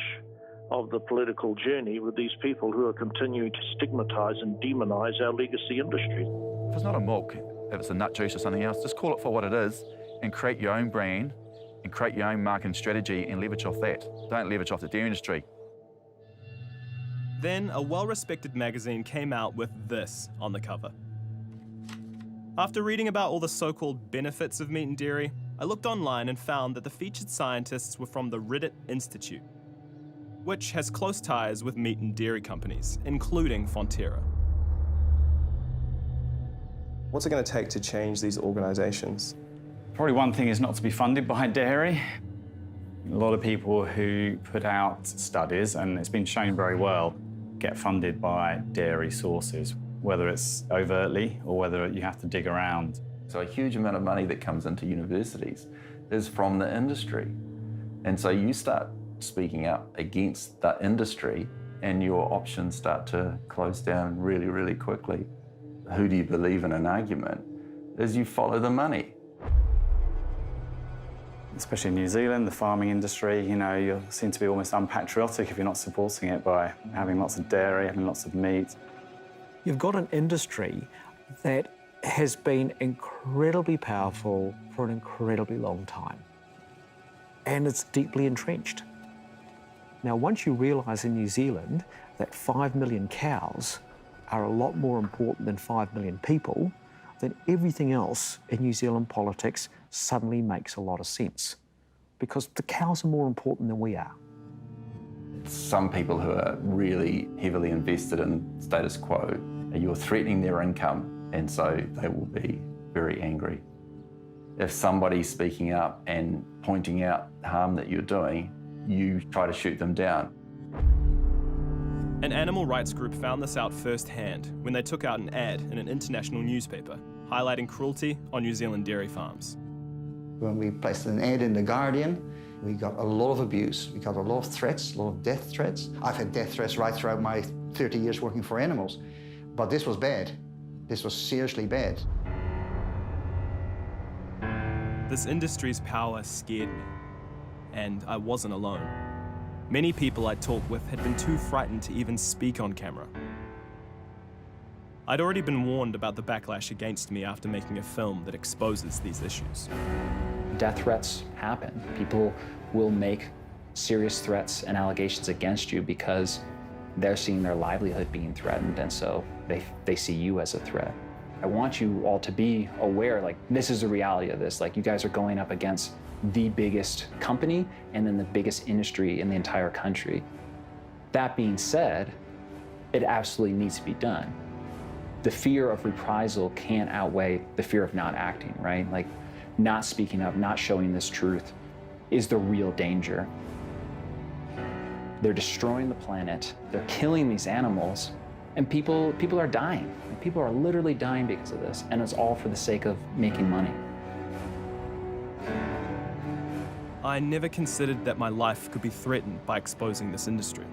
of the political journey with these people who are continuing to stigmatise and demonise our legacy industry. If it's not a milk, if it's a nut juice or something else, just call it for what it is and create your own brand and create your own marketing strategy and leverage off that. Don't leverage off the dairy industry. Then a well-respected magazine came out with this on the cover. After reading about all the so-called benefits of meat and dairy, I looked online and found that the featured scientists were from the Reddit Institute, which has close ties with meat and dairy companies, including Fonterra. What's it going to take to change these organisations? Probably one thing is not to be funded by dairy. A lot of people who put out studies, and it's been shown very well, get funded by dairy sources, whether it's overtly or whether you have to dig around. So a huge amount of money that comes into universities is from the industry. And so you start speaking out against the industry and your options start to close down really, really quickly. Who do you believe in an argument is you follow the money. Especially in New Zealand, the farming industry, you seem to be almost unpatriotic if you're not supporting it by having lots of dairy, having lots of meat. You've got an industry that has been incredibly powerful for an incredibly long time, and it's deeply entrenched. Now, once you realise in New Zealand that 5 million cows are a lot more important than 5 million people, then everything else in New Zealand politics suddenly makes a lot of sense. because the cows are more important than we are. Some people who are really heavily invested in status quo, you're threatening their income, and so they will be very angry. If somebody's speaking up and pointing out harm that you're doing, you try to shoot them down. An animal rights group found this out firsthand when they took out an ad in an international newspaper highlighting cruelty on New Zealand dairy farms. When we placed an ad in The Guardian, we got a lot of abuse. We got a lot of threats, a lot of death threats. I've had death threats right throughout my 30 years working for animals. But this was bad. This was seriously bad. This industry's power scared me, and I wasn't alone. Many people I'd talked with had been too frightened to even speak on camera. I'd already been warned about the backlash against me after making a film that exposes these issues. Death threats happen. People will make serious threats and allegations against you because they're seeing their livelihood being threatened, and so they see you as a threat. I want you all to be aware, like, this is the reality of this. Like, you guys are going up against the biggest company and then the biggest industry in the entire country. That being said, it absolutely needs to be done. The fear of reprisal can't outweigh the fear of not acting, right? Like, not speaking up, not showing this truth is the real danger. They're destroying the planet, they're killing these animals, and people are dying. People are literally dying because of this, and it's all for the sake of making money. I never considered that my life could be threatened by exposing this industry.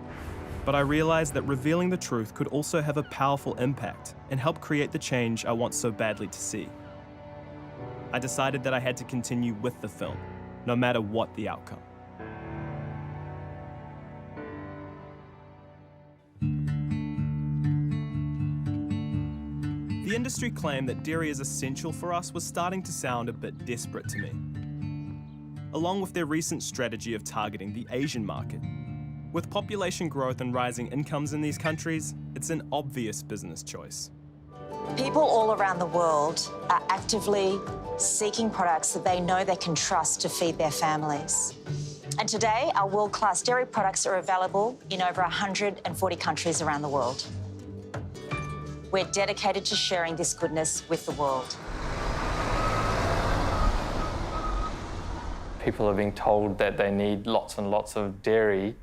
But I realized that revealing the truth could also have a powerful impact and help create the change I want so badly to see. I decided that I had to continue with the film, no matter what the outcome. The industry claim that dairy is essential for us was starting to sound a bit desperate to me. Along with their recent strategy of targeting the Asian market. With population growth and rising incomes in these countries, it's an obvious business choice. People all around the world are actively seeking products that they know they can trust to feed their families. And today, our world-class dairy products are available in over 140 countries around the world. We're dedicated to sharing this goodness with the world. People are being told that they need lots and lots of dairy.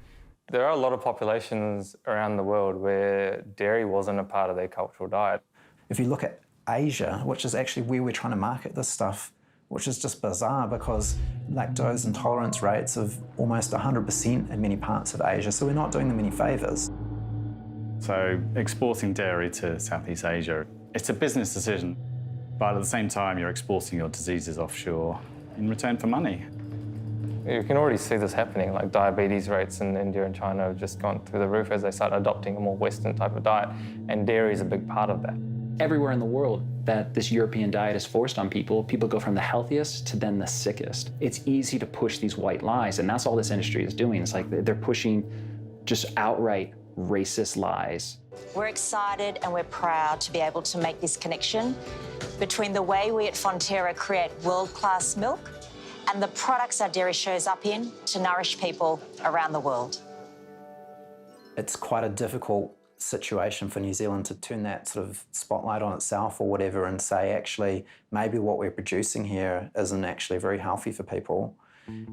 There are a lot of populations around the world where dairy wasn't a part of their cultural diet. If you look at Asia, which is actually where we're trying to market this stuff, which is just bizarre because lactose intolerance rates of almost 100% in many parts of Asia, so we're not doing them any favours. So exporting dairy to Southeast Asia, it's a business decision, but at the same time you're exporting your diseases offshore in return for money. You can already see this happening, like diabetes rates in India and China have just gone through the roof as they start adopting a more Western type of diet, and dairy is a big part of that. Everywhere in the world that this European diet is forced on people, people go from the healthiest to then the sickest. It's easy to push these white lies, and that's all this industry is doing. It's like they're pushing just outright racist lies. We're excited and we're proud to be able to make this connection between the way we at Fonterra create world-class milk and the products our dairy shows up in to nourish people around the world. It's quite a difficult situation for New Zealand to turn that sort of spotlight on itself or whatever and say, actually, maybe what we're producing here isn't actually very healthy for people,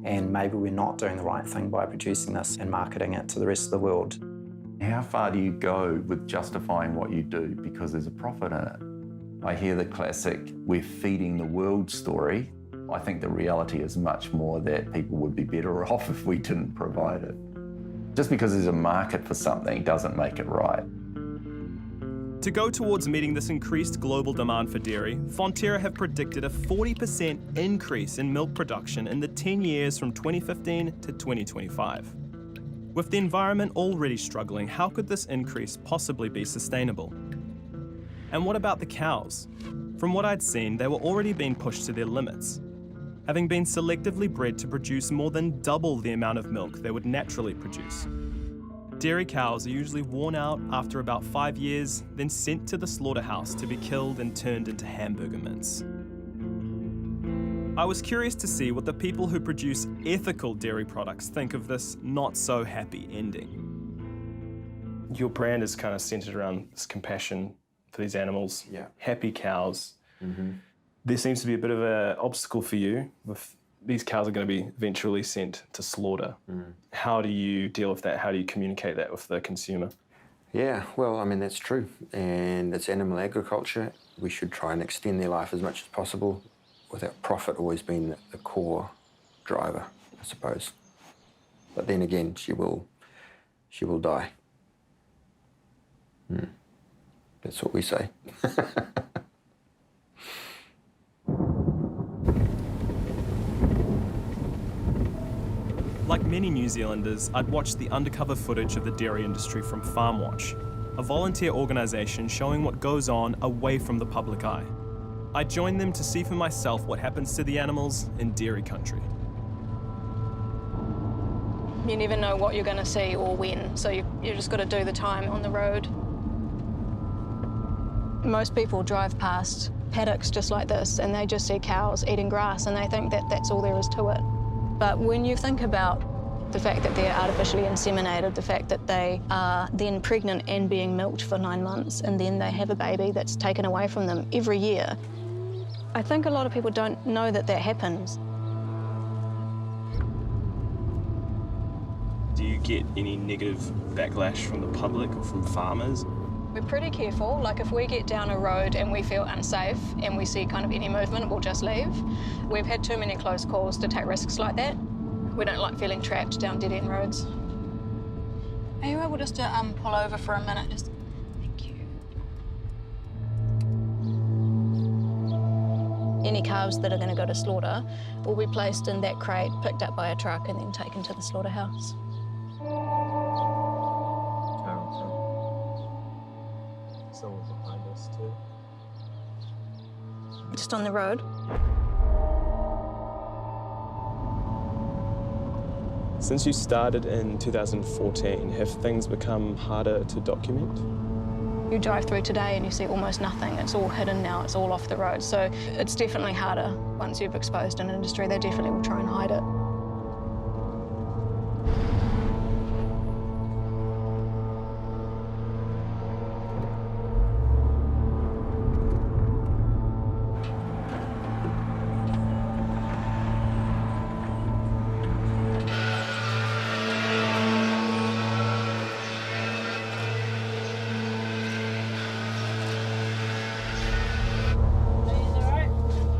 and maybe we're not doing the right thing by producing this and marketing it to the rest of the world. How far do you go with justifying what you do because there's a profit in it? I hear the classic, we're feeding the world story. I think the reality is much more that people would be better off if we didn't provide it. Just because there's a market for something doesn't make it right. To go towards meeting this increased global demand for dairy, Fonterra have predicted a 40% increase in milk production in the 10 years from 2015 to 2025. With the environment already struggling, how could this increase possibly be sustainable? And what about the cows? From what I'd seen, they were already being pushed to their limits, having been selectively bred to produce more than double the amount of milk they would naturally produce. Dairy cows are usually worn out after about 5 years, then sent to the slaughterhouse to be killed and turned into hamburger mince. I was curious to see what the people who produce ethical dairy products think of this not-so-happy ending. Your brand is kind of centred around this compassion for these animals, happy cows. There seems to be a bit of an obstacle for you. With these cows are going to be eventually sent to slaughter. How do you deal with that? How do you communicate that with the consumer? Yeah, well, I mean, that's true. And it's animal agriculture. We should try and extend their life as much as possible, without profit always being the core driver, I suppose. But then again, she will die. That's what we say. Like many New Zealanders, I'd watched the undercover footage of the dairy industry from Farm Watch, a volunteer organisation showing what goes on away from the public eye. I joined them to see for myself what happens to the animals in dairy country. You never know what you're going to see or when, so you just got to do the time on the road. Most people drive past paddocks just like this and they just see cows eating grass and they think that that's all there is to it. But when you think about the fact that they're artificially inseminated, the fact that they are then pregnant and being milked for 9 months and then they have a baby that's taken away from them every year, I think a lot of people don't know that that happens. Do you get any negative backlash from the public or from farmers? We're pretty careful. Like if we get down a road and we feel unsafe and we see kind of any movement, we'll just leave. We've had too many close calls to take risks like that. We don't like feeling trapped down dead-end roads. Are you able just to pull over for a minute? Just thank you. Any calves that are going to go to slaughter will be placed in that crate, picked up by a truck and then taken to the slaughterhouse. Someone's behind us too. Just on the road. Since you started in 2014, have things become harder to document? You drive through today and you see almost nothing. It's all hidden now, it's all off the road. So it's definitely harder. Once you've exposed an industry, they definitely will try and hide it.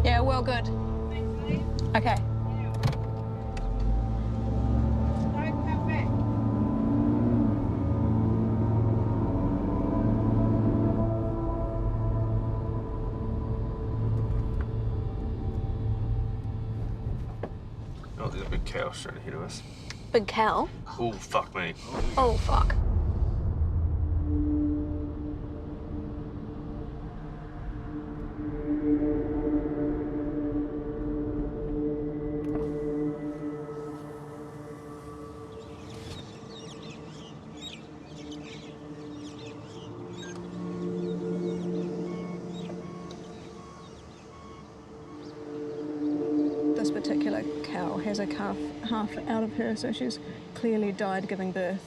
Yeah, well, good. Okay. Oh, there's a big cow straight ahead of us. Big cow? Oh, fuck me. Oh, fuck. This particular cow has a calf half out of her, so she's clearly died giving birth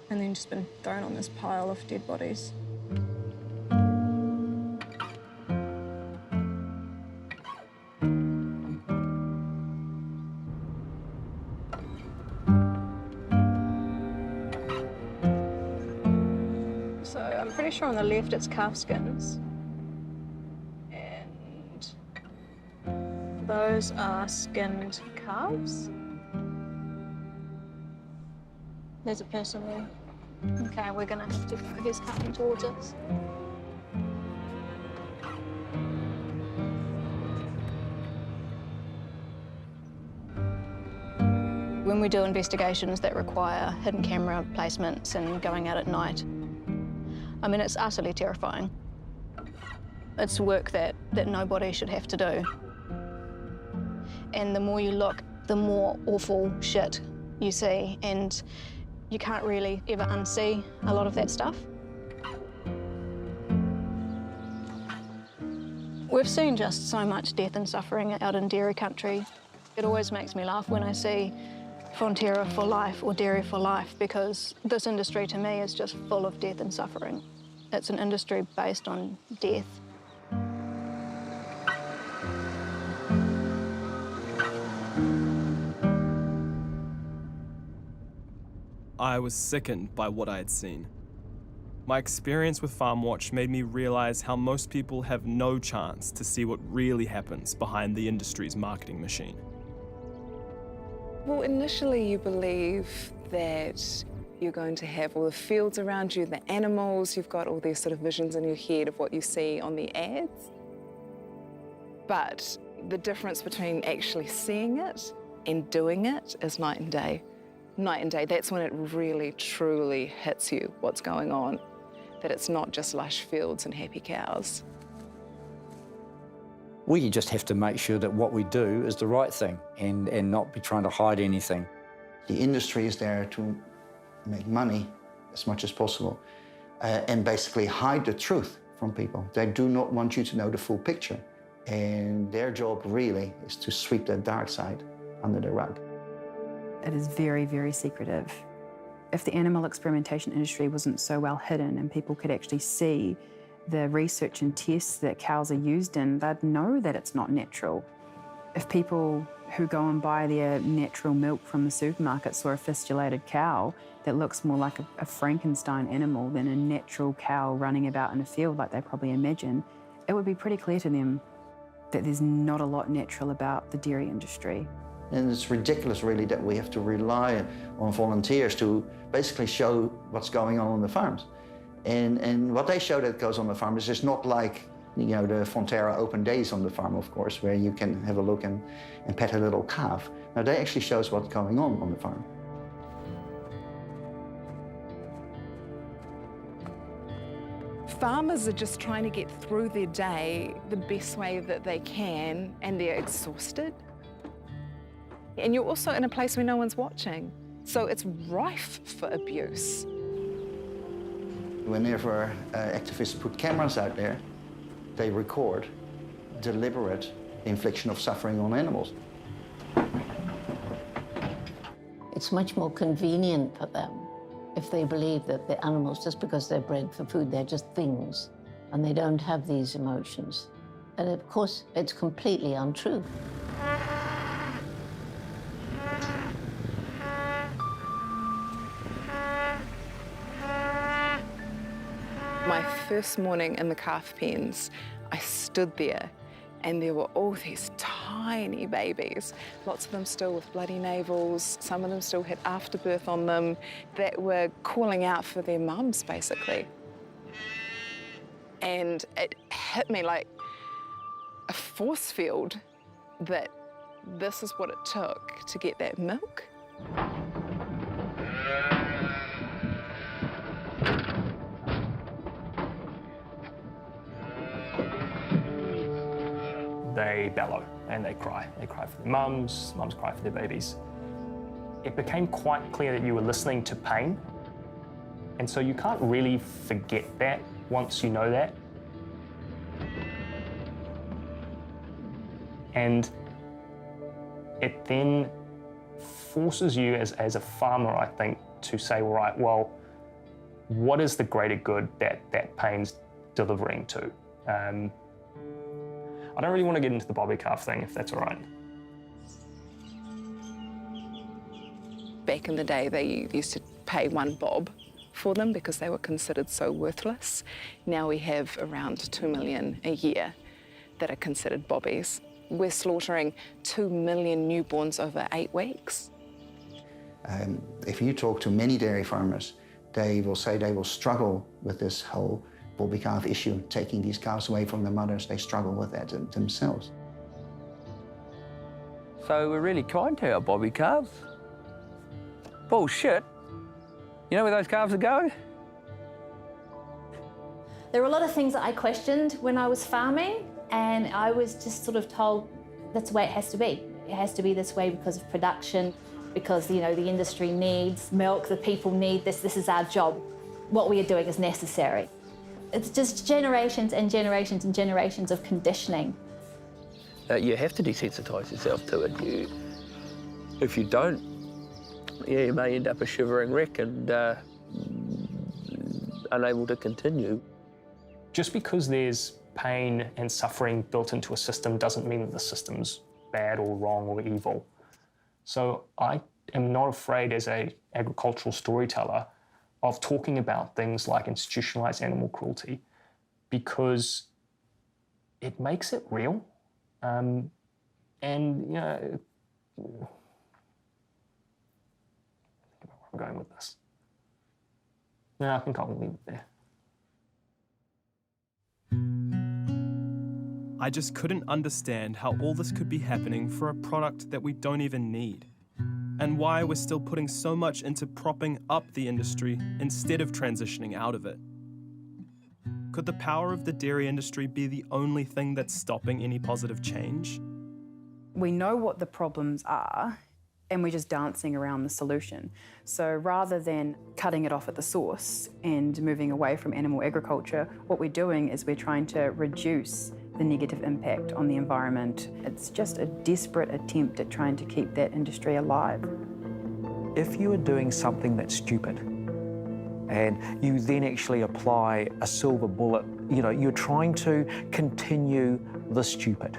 and then just been thrown on this pile of dead bodies. So I'm pretty sure on the left it's calf skins. Those are skinned calves. There's a person there. Okay, we're gonna have to go. He's coming towards us. When we do investigations that require hidden camera placements and going out at night, I mean, it's utterly terrifying. It's work that nobody should have to do. And the more you look, the more awful shit you see, and you can't really ever unsee a lot of that stuff. We've We've seen just so much death and suffering out in dairy country. It always makes me laugh when I see Fonterra for life or dairy for life, because this industry to me is just full of death and suffering. It's an industry based on death. I was sickened by what I had seen. My experience with Farm Watch made me realise how most people have no chance to see what really happens behind the industry's marketing machine. Well, initially you believe that you're going to have all the fields around you, the animals, you've got all these sort of visions in your head of what you see on the ads. But the difference between actually seeing it and doing it is night and day. Night and day, that's when it really, truly hits you what's going on, that it's not just lush fields and happy cows. We just have to make sure that what we do is the right thing and not be trying to hide anything. The industry is there to make money as much as possible and basically hide the truth from people. They do not want you to know the full picture. And their job really is to sweep that dark side under the rug. It is very, very secretive. If the animal experimentation industry wasn't so well hidden and people could actually see the research and tests that cows are used in, they'd know that it's not natural. If people who go and buy their natural milk from the supermarket saw a fistulated cow that looks more like a Frankenstein animal than a natural cow running about in a field like they probably imagine, it would be pretty clear to them that there's not a lot natural about the dairy industry. And it's ridiculous, really, that we have to rely on volunteers to basically show what's going on the farms. And what they show that goes on the farm is just not like, you know, the Fonterra open days on the farm, of course, where you can have a look and pet a little calf. Now, they actually shows what's going on the farm. Farmers are just trying to get through their day the best way that they can, and they're exhausted. And you're also in a place where no one's watching, so it's rife for abuse. Whenever activists put cameras out there, they record deliberate infliction of suffering on animals. It's much more convenient for them if they believe that the animals, just because they're bred for food, they're just things, and they don't have these emotions. And of course, it's completely untrue. My first morning in the calf pens, I stood there and there were all these tiny babies, lots of them still with bloody navels, some of them still had afterbirth on them, that were calling out for their mums, basically. And it hit me like a force field that this is what it took to get that milk. They bellow and they cry. They cry for their mums, mums cry for their babies. It became quite clear that you were listening to pain, and so you can't really forget that once you know that. And it then forces you as a farmer, I think, to say, right, well, what is the greater good that that pain's delivering to? I don't really want to get into the bobby calf thing, if that's all right. Back in the day, they used to pay one bob for them because they were considered so worthless. Now we have around 2 million a year that are considered bobbies. We're slaughtering 2 million newborns over 8 weeks. If you talk to many dairy farmers, they will say they will struggle with this whole bobby calf issue, taking these calves away from their mothers. They struggle with that themselves. So we're really kind to our bobby calves. Bullshit. You know where those calves are going? There were a lot of things that I questioned when I was farming, and I was just sort of told that's the way it has to be. It has to be this way because of production, because, you know, the industry needs milk, the people need this is our job. What we are doing is necessary. It's just generations and generations and generations of conditioning. You have to desensitise yourself to it. If you don't, you may end up a shivering wreck and unable to continue. Just because there's pain and suffering built into a system doesn't mean that the system's bad or wrong or evil. So I am not afraid as an agricultural storyteller of talking about things like institutionalised animal cruelty because it makes it real. And, you know, where I'm going with this. No, I think I'll leave it there. I just couldn't understand how all this could be happening for a product that we don't even need, and why we're still putting so much into propping up the industry instead of transitioning out of it. Could the power of the dairy industry be the only thing that's stopping any positive change? We know what the problems are, and we're just dancing around the solution. So rather than cutting it off at the source and moving away from animal agriculture, what we're doing is we're trying to reduce the negative impact on the environment. It's just a desperate attempt at trying to keep that industry alive. If you are doing something that's stupid and you then actually apply a silver bullet, you know, you're trying to continue the stupid.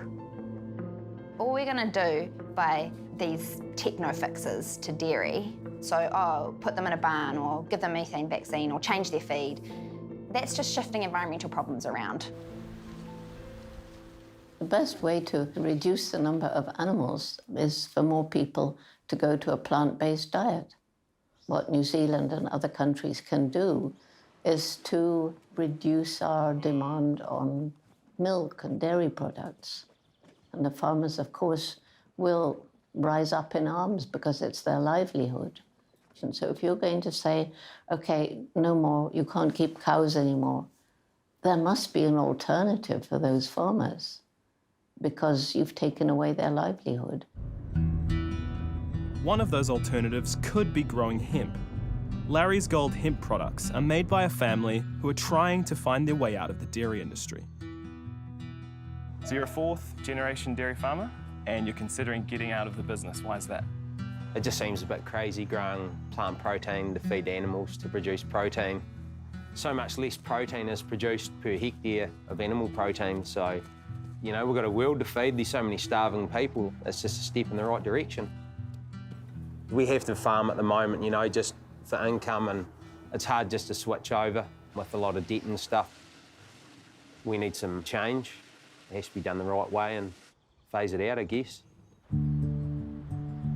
All we're going to do by these techno fixes to dairy, so put them in a barn or give them a methane vaccine or change their feed, that's just shifting environmental problems around. The best way to reduce the number of animals is for more people to go to a plant-based diet. What New Zealand and other countries can do is to reduce our demand on milk and dairy products. And the farmers, of course, will rise up in arms because it's their livelihood. And so if you're going to say, okay, no more, you can't keep cows anymore, there must be an alternative for those farmers, because you've taken away their livelihood. One of those alternatives could be growing hemp. Larry's Gold hemp products are made by a family who are trying to find their way out of the dairy industry. So you're a fourth-generation dairy farmer, and you're considering getting out of the business. Why is that? It just seems a bit crazy growing plant protein to feed animals to produce protein. So much less protein is produced per hectare of animal protein, so you know, we've got a world to feed. There's so many starving people. It's just a step in the right direction. We have to farm at the moment, you know, just for income, and it's hard just to switch over with a lot of debt and stuff. We need some change. It has to be done the right way and phase it out, I guess.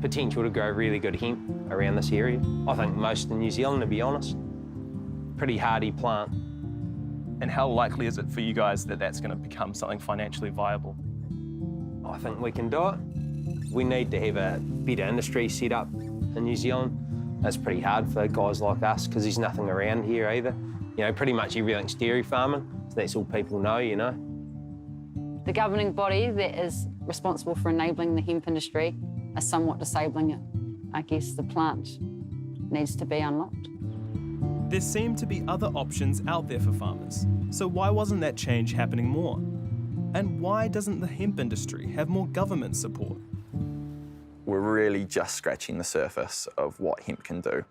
Potential to grow really good hemp around this area. I think most in New Zealand, to be honest. Pretty hardy plant. And how likely is it for you guys that that's going to become something financially viable? I think we can do it. We need to have a better industry set up in New Zealand. It's pretty hard for guys like us because there's nothing around here either. You know, pretty much everything's dairy farming, so that's all people know, you know. The governing body that is responsible for enabling the hemp industry is somewhat disabling it. I guess the plant needs to be unlocked. There seem to be other options out there for farmers, so why wasn't that change happening more? And why doesn't the hemp industry have more government support? We're really just scratching the surface of what hemp can do.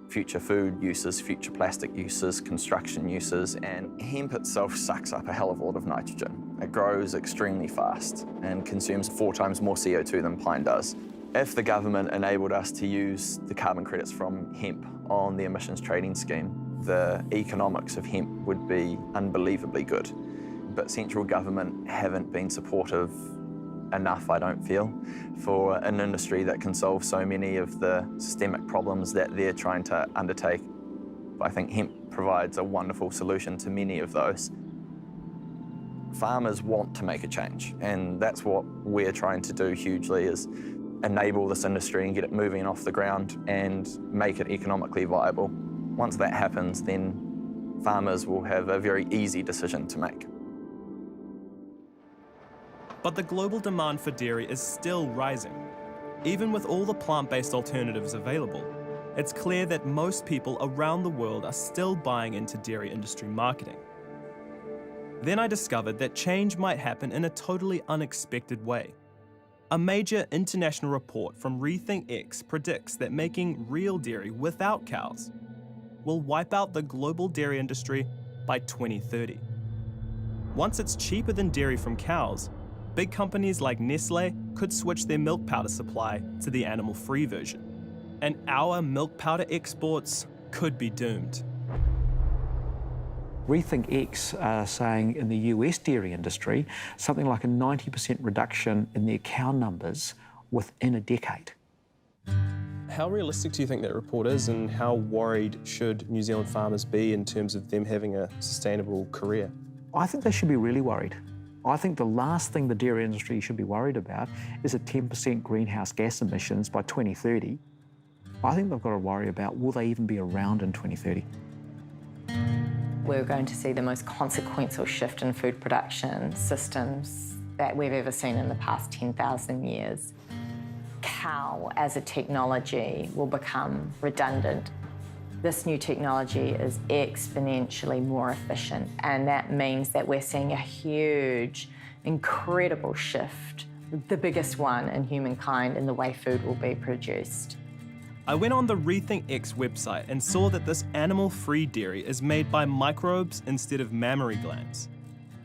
Future food uses, future plastic uses, construction uses, and hemp itself sucks up a hell of a lot of nitrogen. It grows extremely fast and consumes 4 times more CO2 than pine does. If the government enabled us to use the carbon credits from hemp on the emissions trading scheme, the economics of hemp would be unbelievably good. But central government haven't been supportive enough, I don't feel, for an industry that can solve so many of the systemic problems that they're trying to undertake. I think hemp provides a wonderful solution to many of those. Farmers want to make a change, and that's what we're trying to do hugely, is enable this industry and get it moving off the ground and make it economically viable. Once that happens, then farmers will have a very easy decision to make. But the global demand for dairy is still rising. Even with all the plant-based alternatives available, it's clear that most people around the world are still buying into dairy industry marketing. Then I discovered that change might happen in a totally unexpected way. A major international report from Rethink X predicts that making real dairy without cows will wipe out the global dairy industry by 2030. Once it's cheaper than dairy from cows, big companies like Nestle could switch their milk powder supply to the animal-free version. And our milk powder exports could be doomed. Rethink X are saying in the US dairy industry, something like a 90% reduction in their cow numbers within a decade. How realistic do you think that report is, and how worried should New Zealand farmers be in terms of them having a sustainable career? I think they should be really worried. I think the last thing the dairy industry should be worried about is a 10% greenhouse gas emissions by 2030. I think they've got to worry about, will they even be around in 2030? We're going to see the most consequential shift in food production systems that we've ever seen in the past 10,000 years. Cow as a technology will become redundant. This new technology is exponentially more efficient, and that means that we're seeing a huge, incredible shift, the biggest one in humankind in the way food will be produced. I went on the Rethink X website and saw that this animal-free dairy is made by microbes instead of mammary glands.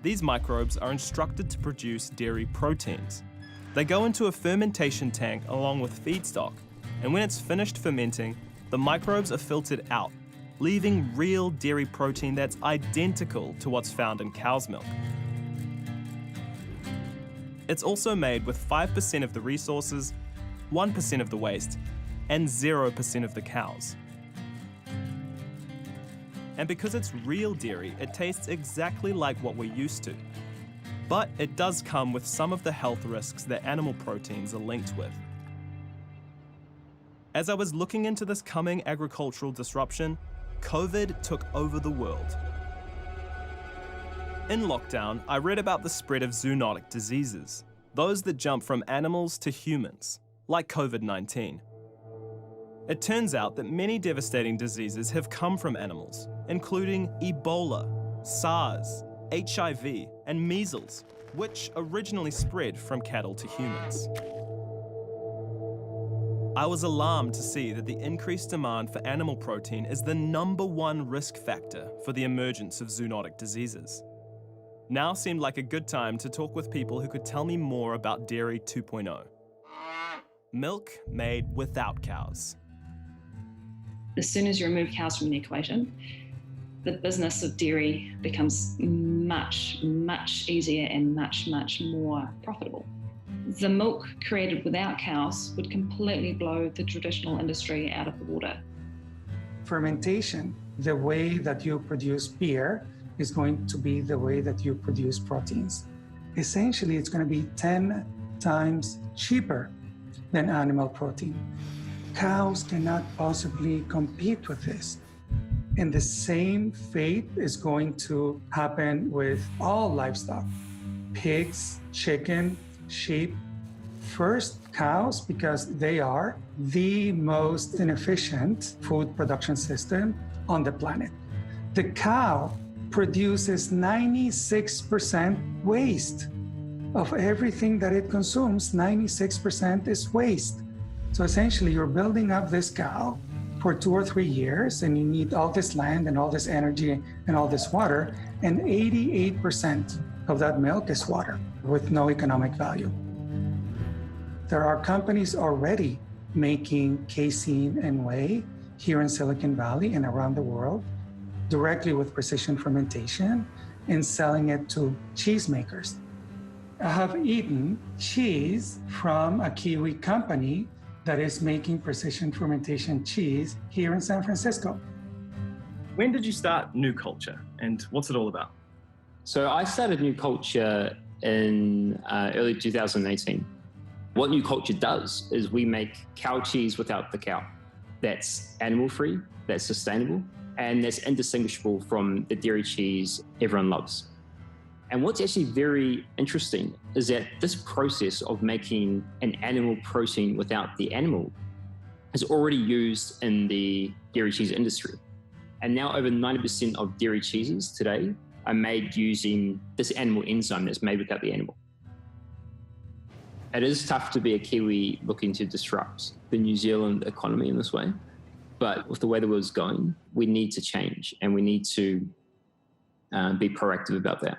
These microbes are instructed to produce dairy proteins. They go into a fermentation tank along with feedstock, and when it's finished fermenting, the microbes are filtered out, leaving real dairy protein that's identical to what's found in cow's milk. It's also made with 5% of the resources, 1% of the waste, and 0% of the cows. And because it's real dairy, it tastes exactly like what we're used to. But it does come with some of the health risks that animal proteins are linked with. As I was looking into this coming agricultural disruption, COVID took over the world. In lockdown, I read about the spread of zoonotic diseases, those that jump from animals to humans, like COVID-19. It turns out that many devastating diseases have come from animals, including Ebola, SARS, HIV, and measles, which originally spread from cattle to humans. I was alarmed to see that the increased demand for animal protein is the #1 risk factor for the emergence of zoonotic diseases. Now seemed like a good time to talk with people who could tell me more about Dairy 2.0. Milk made without cows. As soon as you remove cows from the equation, the business of dairy becomes much, much easier and much, much more profitable. The milk created without cows would completely blow the traditional industry out of the water. Fermentation, the way that you produce beer, is going to be the way that you produce proteins. Essentially, it's going to be 10 times cheaper than animal protein. Cows cannot possibly compete with this. And the same fate is going to happen with all livestock. Pigs, chicken, sheep. First, cows, because they are the most inefficient food production system on the planet. The cow produces 96% waste. Of everything that it consumes, 96% is waste. So essentially, you're building up this cow for 2 or 3 years, and you need all this land and all this energy and all this water, and 88% of that milk is water with no economic value. There are companies already making casein and whey here in Silicon Valley and around the world directly with precision fermentation and selling it to cheesemakers. I have eaten cheese from a Kiwi company that is making precision fermentation cheese here in San Francisco. When did you start New Culture, and what's it all about? So I started New Culture in early 2018. What New Culture does is we make cow cheese without the cow. That's animal-free, that's sustainable, and that's indistinguishable from the dairy cheese everyone loves. And what's actually very interesting is that this process of making an animal protein without the animal is already used in the dairy cheese industry. And now over 90% of dairy cheeses today are made using this animal enzyme that's made without the animal. It is tough to be a Kiwi looking to disrupt the New Zealand economy in this way, but with the way the world's going, we need to change and we need to be proactive about that.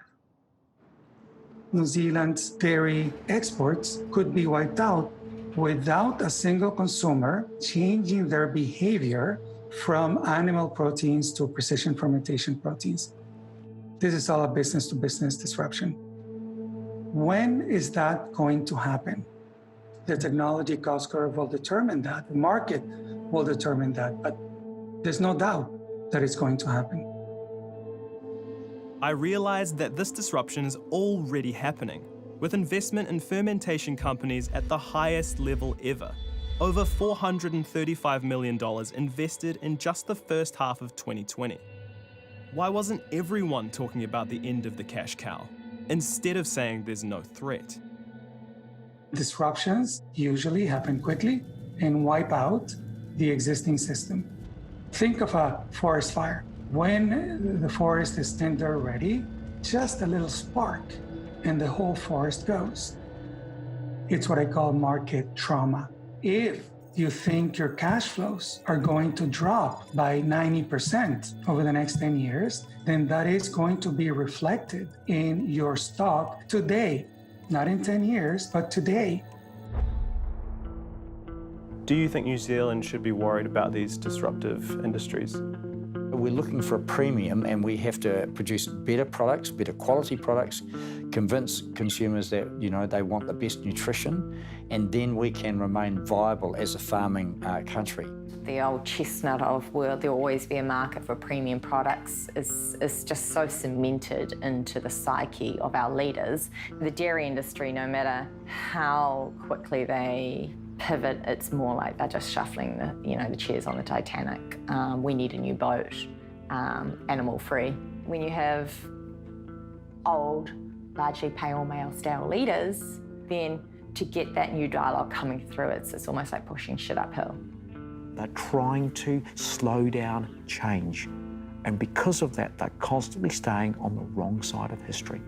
New Zealand's dairy exports could be wiped out without a single consumer changing their behavior from animal proteins to precision fermentation proteins. This is all a business-to-business disruption. When is that going to happen? The technology cost curve will determine that. The market will determine that, but there's no doubt that it's going to happen. I realized that this disruption is already happening, with investment in fermentation companies at the highest level ever. Over $435 million invested in just the first half of 2020. Why wasn't everyone talking about the end of the cash cow, instead of saying there's no threat? Disruptions usually happen quickly and wipe out the existing system. Think of a forest fire. When the forest is tender ready, just a little spark and the whole forest goes. It's what I call market trauma. If you think your cash flows are going to drop by 90% over the next 10 years, then that is going to be reflected in your stock today. Not in 10 years, but today. Do you think New Zealand should be worried about these disruptive industries? We're looking for a premium and we have to produce better products, better quality products, convince consumers that, they want the best nutrition, and then we can remain viable as a farming country. The old chestnut of, well, there'll always be a market for premium products is just so cemented into the psyche of our leaders. The dairy industry, no matter how quickly they pivot, it's more like they're just shuffling the chairs on the Titanic. We need a new boat, animal-free. When you have old, largely pale male-style leaders, then to get that new dialogue coming through, it's almost like pushing shit uphill. They're trying to slow down change. And because of that, they're constantly staying on the wrong side of history.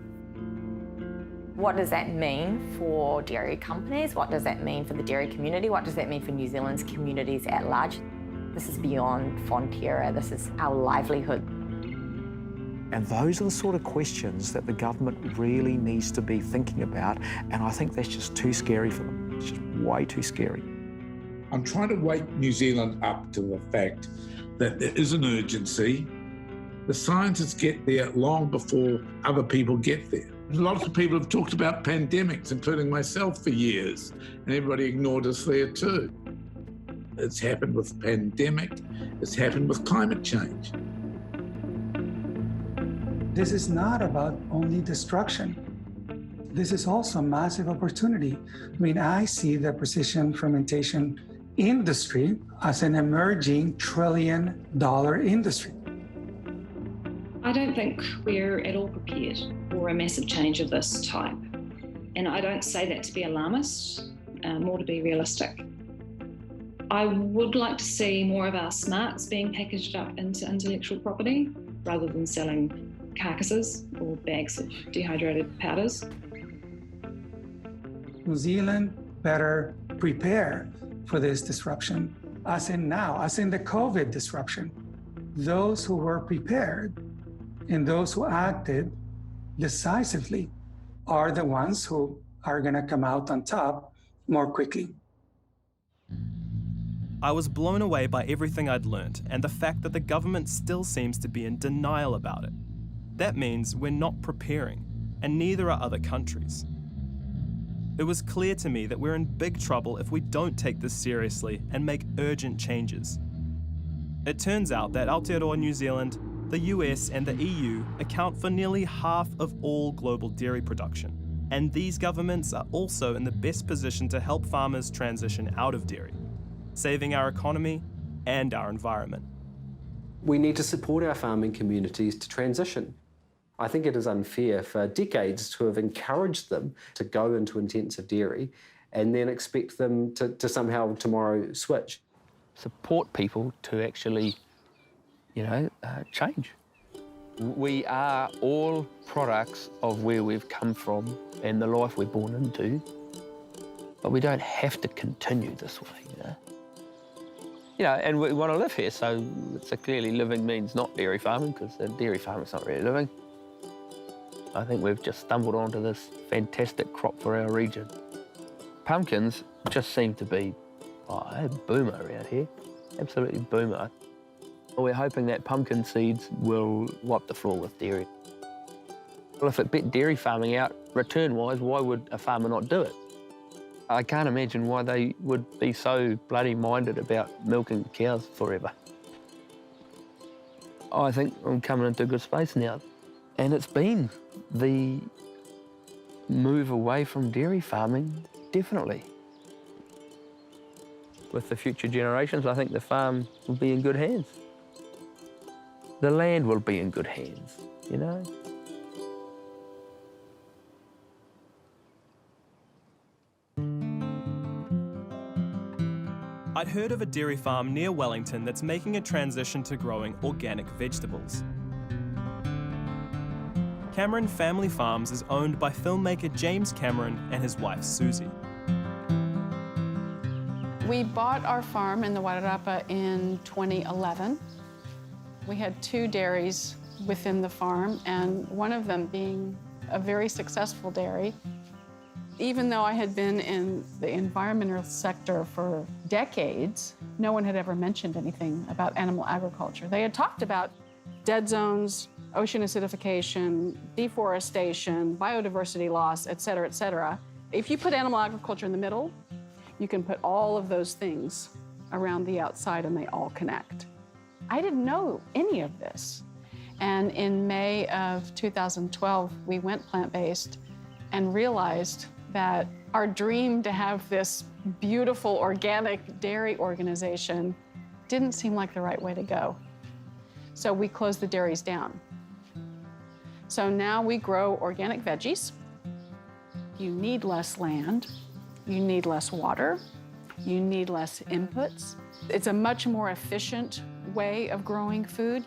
What does that mean for dairy companies? What does that mean for the dairy community? What does that mean for New Zealand's communities at large? This is beyond Fonterra. This is our livelihood. And those are the sort of questions that the government really needs to be thinking about, and I think that's just too scary for them. It's just way too scary. I'm trying to wake New Zealand up to the fact that there is an urgency. The scientists get there long before other people get there. Lots of people have talked about pandemics, including myself, for years, and everybody ignored us there too. It's happened with pandemic, it's happened with climate change. This is not about only destruction. This is also a massive opportunity. I see the precision fermentation industry as an emerging trillion-dollar industry. I don't think we're at all prepared for a massive change of this type. And I don't say that to be alarmist, more to be realistic. I would like to see more of our smarts being packaged up into intellectual property rather than selling carcasses or bags of dehydrated powders. New Zealand better prepare for this disruption, as in now, as in the COVID disruption. Those who were prepared and those who acted decisively are the ones who are going to come out on top more quickly. I was blown away by everything I'd learnt and the fact that the government still seems to be in denial about it. That means we're not preparing, and neither are other countries. It was clear to me that we're in big trouble if we don't take this seriously and make urgent changes. It turns out that Aotearoa New Zealand, the US and the EU account for nearly half of all global dairy production, and these governments are also in the best position to help farmers transition out of dairy, saving our economy and our environment. We need to support our farming communities to transition. I think it is unfair for decades to have encouraged them to go into intensive dairy and then expect them to somehow tomorrow switch. Support people to actually, change. We are all products of where we've come from and the life we're born into, but we don't have to continue this way, you know? You know, and we want to live here, so clearly living means not dairy farming, because dairy farming's not really living. I think we've just stumbled onto this fantastic crop for our region. Pumpkins just seem to be a boomer around here, absolutely boomer. We're hoping that pumpkin seeds will wipe the floor with dairy. Well, if it beat dairy farming out return-wise, why would a farmer not do it? I can't imagine why they would be so bloody minded about milking cows forever. I think I'm coming into a good space now. And it's been the move away from dairy farming, definitely. With the future generations, I think the farm will be in good hands. The land will be in good hands, you know? I'd heard of a dairy farm near Wellington that's making a transition to growing organic vegetables. Cameron Family Farms is owned by filmmaker James Cameron and his wife Susie. We bought our farm in the Wairarapa in 2011. We had 2 dairies within the farm, and one of them being a very successful dairy. Even though I had been in the environmental sector for decades, no one had ever mentioned anything about animal agriculture. They had talked about dead zones, ocean acidification, deforestation, biodiversity loss, et cetera, et cetera. If you put animal agriculture in the middle, you can put all of those things around the outside and they all connect. I didn't know any of this. And in May of 2012, we went plant-based and realized that our dream to have this beautiful organic dairy organization didn't seem like the right way to go. So we closed the dairies down. So now we grow organic veggies. You need less land, you need less water, you need less inputs. It's a much more efficient way of growing food.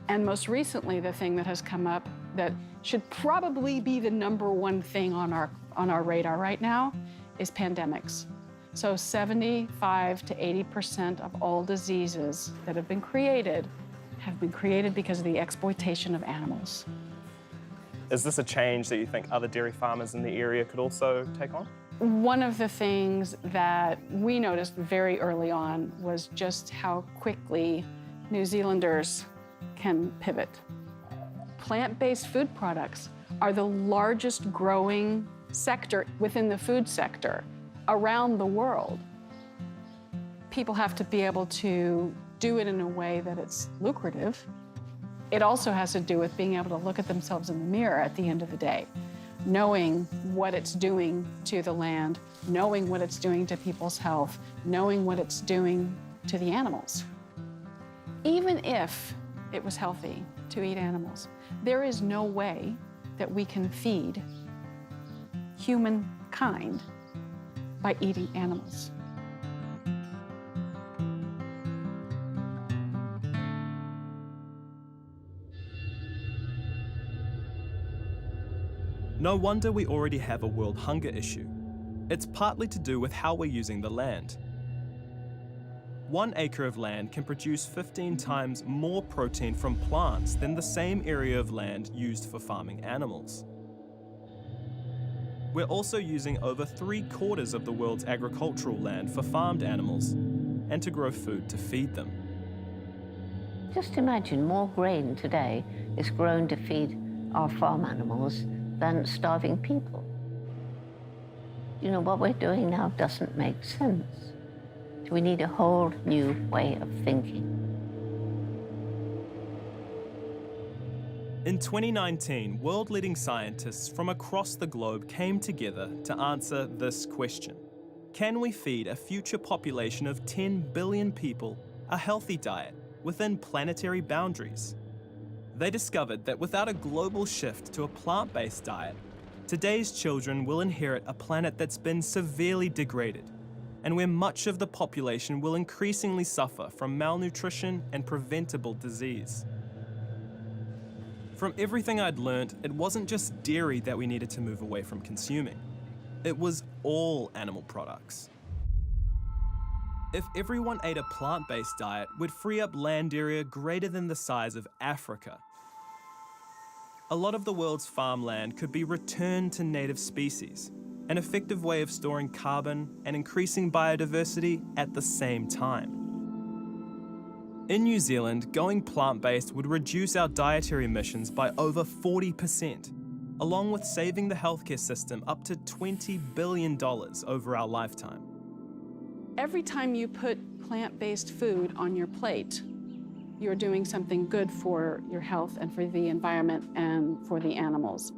And most recently, the thing that has come up that should probably be the #1 thing on our radar right now is pandemics. So 75 to 80% of all diseases that have been created because of the exploitation of animals. Is this a change that you think other dairy farmers in the area could also take on? One of the things that we noticed very early on was just how quickly New Zealanders can pivot. Plant-based food products are the largest growing sector within the food sector around the world. People have to be able to do it in a way that it's lucrative. It also has to do with being able to look at themselves in the mirror at the end of the day, knowing what it's doing to the land, knowing what it's doing to people's health, knowing what it's doing to the animals. Even if it was healthy to eat animals, there is no way that we can feed humankind by eating animals. No wonder we already have a world hunger issue. It's partly to do with how we're using the land. 1 acre of land can produce 15 times more protein from plants than the same area of land used for farming animals. We're also using over 3/4 of the world's agricultural land for farmed animals and to grow food to feed them. Just imagine more grain today is grown to feed our farm animals than starving people. You know, what we're doing now doesn't make sense. We need a whole new way of thinking. In 2019, world-leading scientists from across the globe came together to answer this question. Can we feed a future population of 10 billion people a healthy diet within planetary boundaries? They discovered that without a global shift to a plant-based diet, today's children will inherit a planet that's been severely degraded, and where much of the population will increasingly suffer from malnutrition and preventable disease. From everything I'd learnt, it wasn't just dairy that we needed to move away from consuming. It was all animal products. If everyone ate a plant-based diet, we'd free up land area greater than the size of Africa. A lot of the world's farmland could be returned to native species, an effective way of storing carbon and increasing biodiversity at the same time. In New Zealand, going plant-based would reduce our dietary emissions by over 40%, along with saving the healthcare system up to $20 billion over our lifetime. Every time you put plant-based food on your plate, you're doing something good for your health and for the environment and for the animals.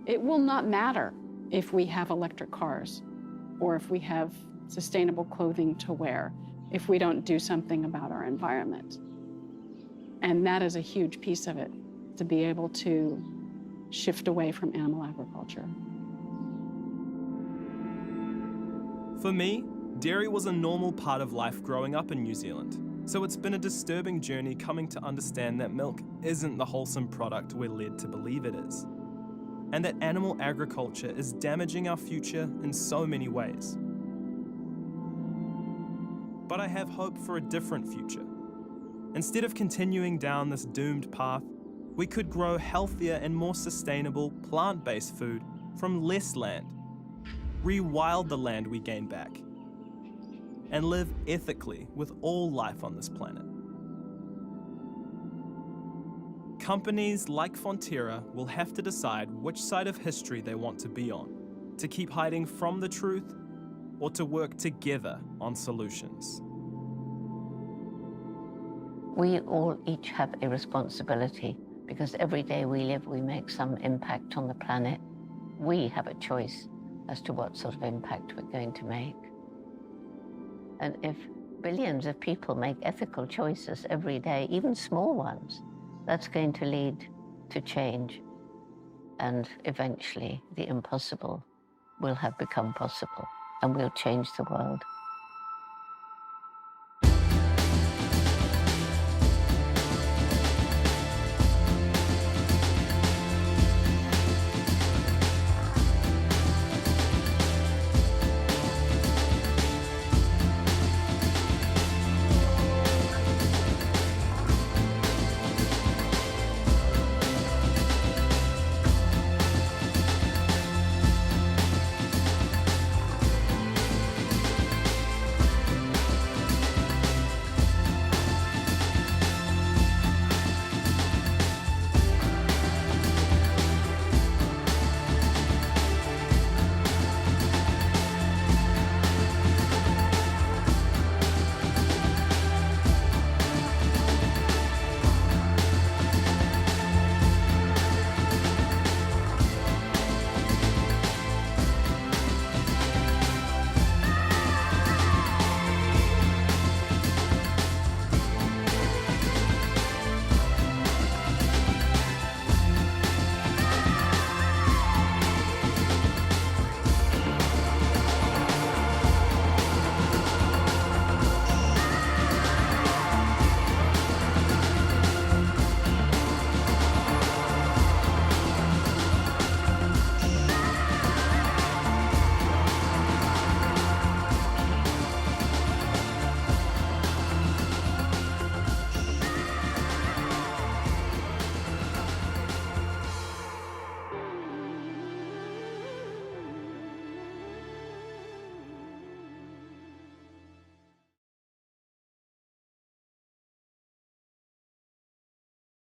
It will not matter if we have electric cars or if we have sustainable clothing to wear if we don't do something about our environment. And that is a huge piece of it, to be able to shift away from animal agriculture. For me, dairy was a normal part of life growing up in New Zealand, so it's been a disturbing journey coming to understand that milk isn't the wholesome product we're led to believe it is, and that animal agriculture is damaging our future in so many ways. But I have hope for a different future. Instead of continuing down this doomed path, we could grow healthier and more sustainable plant-based food from less land, rewild the land we gain back, and live ethically with all life on this planet. Companies like Fonterra will have to decide which side of history they want to be on, to keep hiding from the truth or to work together on solutions. We all each have a responsibility because every day we live, we make some impact on the planet. We have a choice as to what sort of impact we're going to make. And if billions of people make ethical choices every day, even small ones, that's going to lead to change. And eventually, the impossible will have become possible, and we'll change the world.